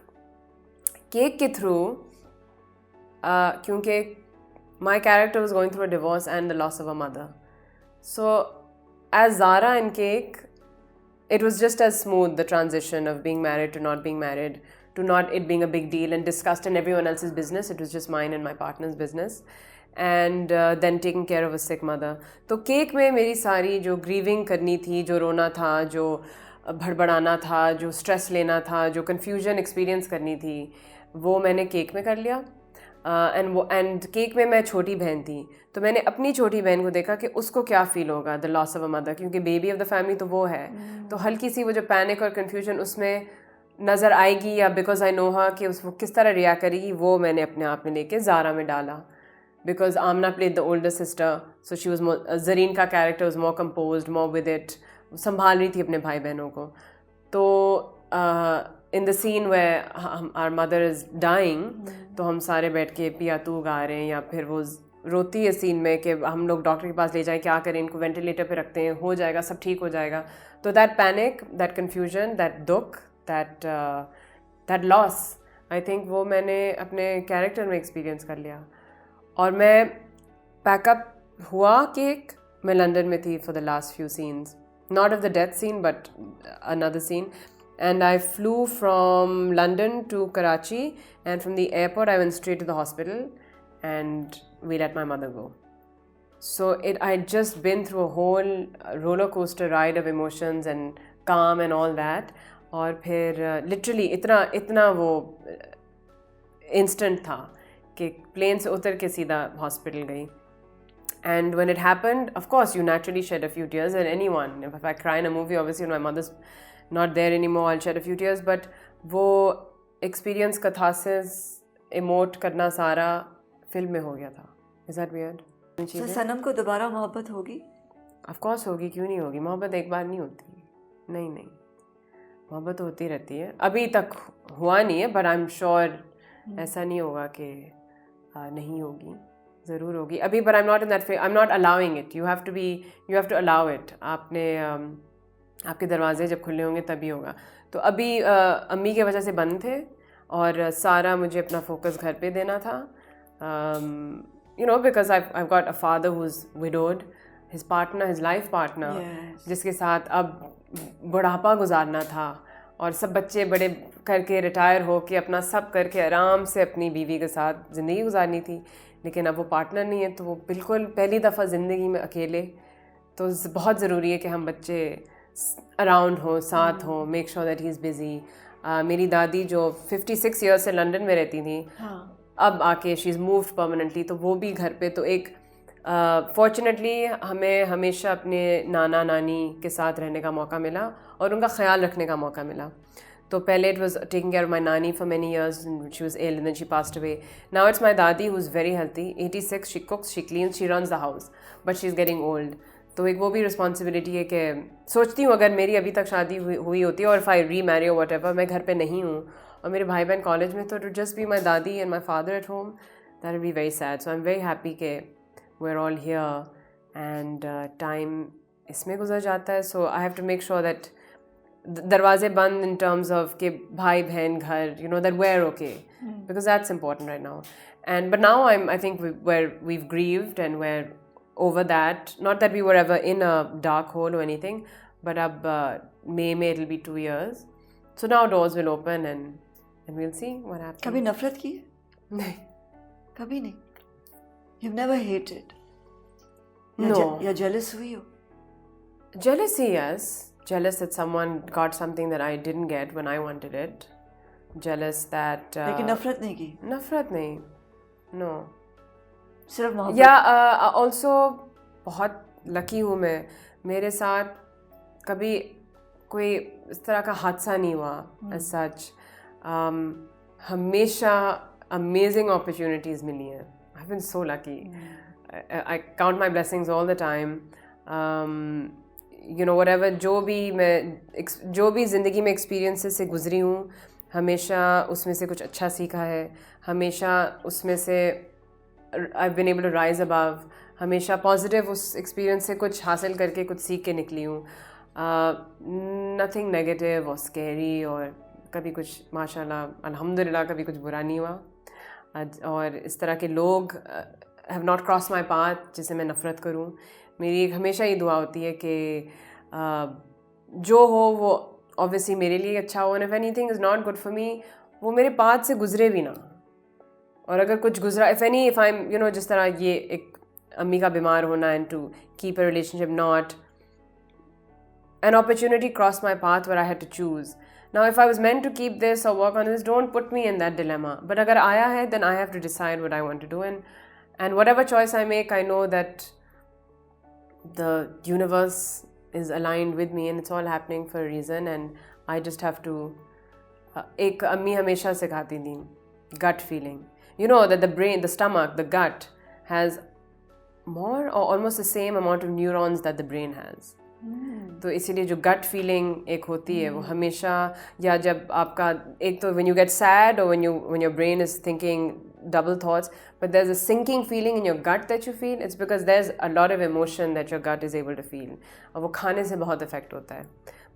के थ्रू. क्योंकि my character was going through a divorce and the loss of a mother. So as Zara in cake, it was just as smooth, the transition of being married to not being married, to not it being a big deal and discussed in everyone else's business. It was just mine and my partner's business. And then taking care of a sick mother. तो cake में मेरी सारी जो grieving करनी थी, जो रोना था, जो भड़बड़ाना था, जो stress लेना था, जो confusion experience करनी थी, वो मैंने केक में कर लिया. एंड केक में मैं छोटी बहन थी, तो मैंने अपनी छोटी बहन को देखा कि उसको क्या फील होगा the loss of a mother, क्योंकि बेबी ऑफ द फैमिली तो वो है. तो हल्की सी वो जो पैनिक और कन्फ्यूजन उसमें नज़र आएगी, या बिकॉज आई नो हर कि वो किस तरह रिएक्ट करेगी, वो मैंने अपने आप में लेके ज़ारा में डाला. Because Aamna played the older sister, so she was more, Zareen का character was more composed, more with it, संभाल रही थी अपने भाई बहनों को. तो in the scene way our mother is dying, तो हम सारे बैठ के पिया तू गा रहे हैं, या फिर वो रोती है सीन में कि हम लोग डॉक्टर के पास ले जाएं, क्या करें, इनको वेंटिलेटर पे रखते हैं, हो जाएगा, सब ठीक हो जाएगा. तो that panic, that confusion, that दुख, दैट लॉस, आई थिंक वो मैंने अपने कैरेक्टर में एक्सपीरियंस कर लिया. और मैं पैकअप हुआ केक, मैं लंदन में थी for the last few scenes, not of the death scene but another scene. And I flew from London to Karachi, and from the airport I went straight to the hospital, and we let my mother go. So I'd just been through a whole roller coaster ride of emotions and calm and all that. और फिर literally इतना वो instant था कि plane से उतर के सीधा hospital गई. And when it happened, of course, you naturally shed a few tears. And anyone, if I cry in a movie, obviously when my mother's not there anymore, I'll shed a few tears. But वो experience catharsis emote करना सारा film में हो गया था. Is that weird? तो सनम को दोबारा मोहब्बत होगी? Of course होगी, क्यों नहीं होगी. मोहब्बत एक बार नहीं होती. नहीं, मोहब्बत होती रहती है. अभी तक हुआ नहीं है, but I'm sure ऐसा नहीं होगा कि नहीं होगी. ज़रूर होगी अभी. but I'm not in that phase. I'm not allowing it. You have to allow it. आपके दरवाजे जब खुले होंगे तभी होगा. तो अभी अम्मी की वजह से बंद थे, और सारा मुझे अपना फोकस घर पे देना था. You know, because I've got a father who's widowed, his life partner, जिसके साथ अब बुढ़ापा गुजारना था, और सब बच्चे बड़े करके रिटायर हो के अपना सब करके आराम से अपनी बीवी के साथ ज़िंदगी गुजारनी थी. लेकिन अब वो पार्टनर नहीं है, तो वो बिल्कुल पहली दफ़ा ज़िंदगी में अकेले. तो बहुत ज़रूरी है कि हम बच्चे अराउंड हो, साथ हो, make sure that he is busy. मेरी दादी जो 56 ईयर्स से लंदन में रहती थी, अब आके शी इज़ मूव्ड परमानेंटली, तो वो भी घर पे. तो एक फॉर्चुनेटली हमें हमेशा अपने नाना नानी के साथ रहने का मौका मिला और उनका ख्याल रखने का मौका मिला. तो पहले it was taking care of my nani for many years, and she was ill and then she passed away. Now it's my dadi who's very healthy, 86, she cooks, she cleans, she runs the house, but she's getting old. तो एक वो भी responsibility है कि सोचती हूँ अगर मेरी अभी तक शादी हुई होती है, और इफ़ आई री मैरी और वट एवर, मैं घर पे नहीं हूँ और मेरे भाई बहन कॉलेज में, तो टू जस्ट बी माई दादी and my father at home, that will be very sad. So I am very happy कि we are all here and time इसमें गुजर जाता है. So I have to make sure that दरवाजे बंद in terms of कि भाई बहन घर, you know, that we're okay, because that's important right now. But now I think we've grieved and we're over that. Not that we were ever in a dark hole or anything, but May it'll be 2 years. So now doors will open and we'll see what happens. कभी नफरत की? नहीं. कभी नहीं. You've never hated? No. You're jealous हुई हो? Jealousy, yes. Jealous that someone got something that I didn't get when I wanted it. Jealous that... लेकिन नफरत नहीं की? नफरत नहीं. No. सिर्फ मोहब्बत? Yeah, also बहुत lucky हूँ मैं. मेरे साथ कभी कोई इस तरह का हादसा नहीं हुआ as such. हमेशा amazing opportunities मिली हैं. I've been so lucky. I count my blessings all the time. You know, whatever जो भी ज़िंदगी में experiences से गुज़री हूँ, हमेशा उसमें से कुछ अच्छा सीखा है. हमेशा उसमें से I've been able to rise above. हमेशा positive उस experience से कुछ हासिल करके कुछ सीख के निकली हूँ. Nothing negative or scary और कभी कुछ माशाल्लाह अल्हम्दुलिल्लाह कभी कुछ बुरा नहीं हुआ. और इस तरह के लोग have not crossed my path जिसे मैं नफ़रत करूँ. मेरी एक हमेशा ये दुआ होती है कि जो हो वो obviously मेरे लिए अच्छा हो, and if anything is not good for me वो मेरे पाथ से गुज़रे भी ना. और अगर कुछ गुज़रा, if I'm, you know, जिस तरह ये एक अम्मी का बीमार होना and to keep a relationship not, an opportunity crossed my path where I had to choose. Now if I was meant to keep this or work on this, don't put me in that dilemma. But अगर आया है, then I have to decide what I want to do, and whatever choice I make, I know that the universe is aligned with me and it's all happening for a reason, and I just have to एक अम्मी हमेशा सिखाती थी gut feeling. You know that the brain, the stomach, the gut has more or almost the same amount of neurons that the brain has. तो इसीलिए जो gut feeling एक होती है वो हमेशा, या जब आपका एक तो when you get sad or when your brain is thinking double thoughts, but there's a sinking feeling in your gut that you feel, it's because there's a lot of emotion that your gut is able to feel. और वो खाने से बहुत effect होता है.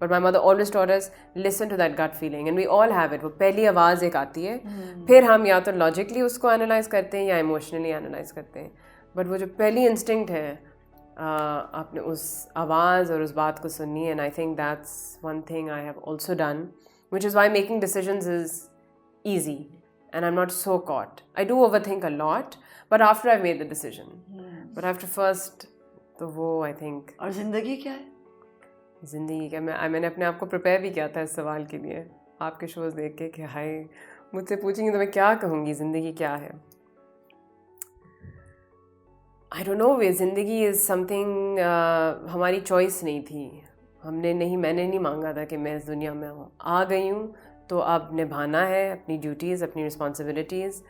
But my mother always taught us, listen to that gut feeling, and we all have it. वो पहली आवाज़ एक आती है, फिर हम या तो logically उसको analyze करते हैं या emotionally analyze करते हैं. But वो जो पहली instinct है, आपने उस आवाज़ और उस बात को सुननी, and I think that's one thing I have also done, which is why making decisions is easy and I'm not so caught. I do overthink a lot, but after I've made the decision. But I have to first, तो वो I think. और ज़िंदगी क्या है? ज़िंदगी क्या, मैंने अपने आप को प्रिपेयर भी किया था इस सवाल के लिए आपके शोज़ देख के कि हाय मुझसे पूछेंगे तो मैं क्या कहूँगी ज़िंदगी क्या है. I don't know, ज़िंदगी is something हमारी चॉइस नहीं थी. मैंने नहीं मांगा था कि मैं इस दुनिया में आ गई हूँ तो अब निभाना है अपनी ड्यूटीज़, अपनी रिस्पॉन्सिबिलिटीज़,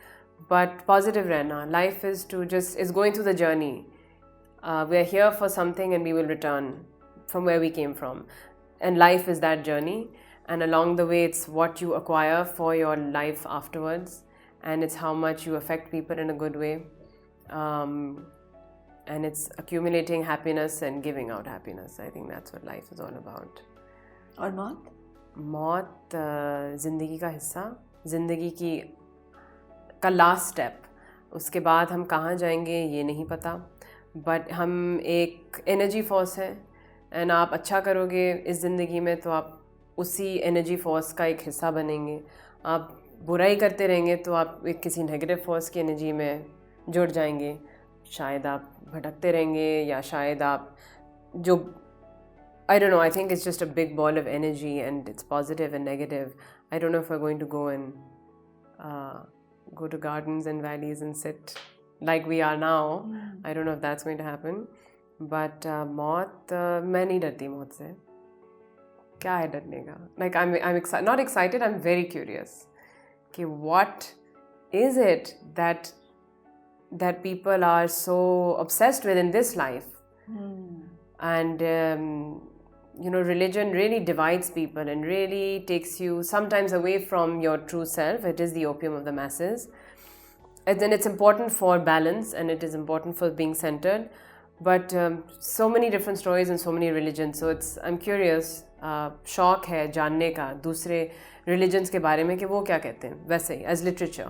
बट पॉजिटिव रहना. Life is going through the journey. We are here for something and we will return from where we came from, and life is that journey, and along the way it's what you acquire for your life afterwards, and it's how much you affect people in a good way, and it's accumulating happiness and giving out happiness. I think that's what life is all about. और मौत ज़िंदगी का हिस्सा, ज़िंदगी का last step. उसके बाद हम कहाँ जाएंगे ये नहीं पता, बट हम एक एनर्जी फोर्स हैं, एंड आप अच्छा करोगे इस ज़िंदगी में तो आप उसी एनर्जी फोर्स का एक हिस्सा बनेंगे. आप बुराई करते रहेंगे तो आप एक किसी नेगेटिव फोर्स की एनर्जी में जुड़ जाएंगे. शायद आप भटकते रहेंगे, या शायद आप जो I don't know, I think it's just a big ball of energy, and it's positive and negative. I don't know if we're going to go and go to gardens and valleys and sit like we are now. I don't know if that's going to happen. But मौत, मैं नहीं डरती मौत से. क्या है डरने का? Like I'm not excited, I'm very curious. कि what is it that people are so obsessed with in this life? And you know, religion really divides people and really takes you sometimes away from your true self. It is the opium of the masses. And then it's important for balance, and it is important for being centered. But so many different stories and so many religions. So I'm curious शौक़ है जानने का दूसरे religions के बारे में कि वो क्या कहते हैं, वैसे ही एज लिटरेचर।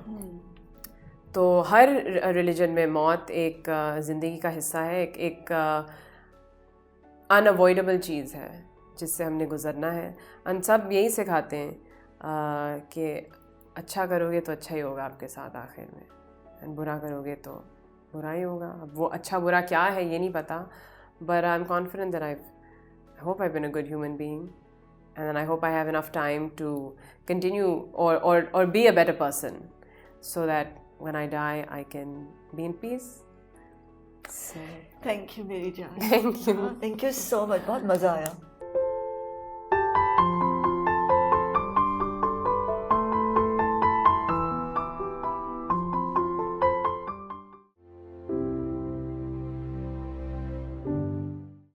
तो हर रिलीजन में मौत एक ज़िंदगी का हिस्सा है, एक अनअवॉइडेबल चीज़ है जिससे हमने गुज़रना है। और सब यही सिखाते हैं कि अच्छा करोगे तो अच्छा ही होगा आपके साथ आखिर में, और बुरा करोगे तो बुरा ही होगा। अब वो अच्छा बुरा क्या है ये नहीं पता, but I am confident that I hope I've been a good human being, and then I hope I have enough time to continue or be a better person, so that when I die I can be in peace. So thank you मेरी जान। Thank you so much, बहुत मज़ा आया।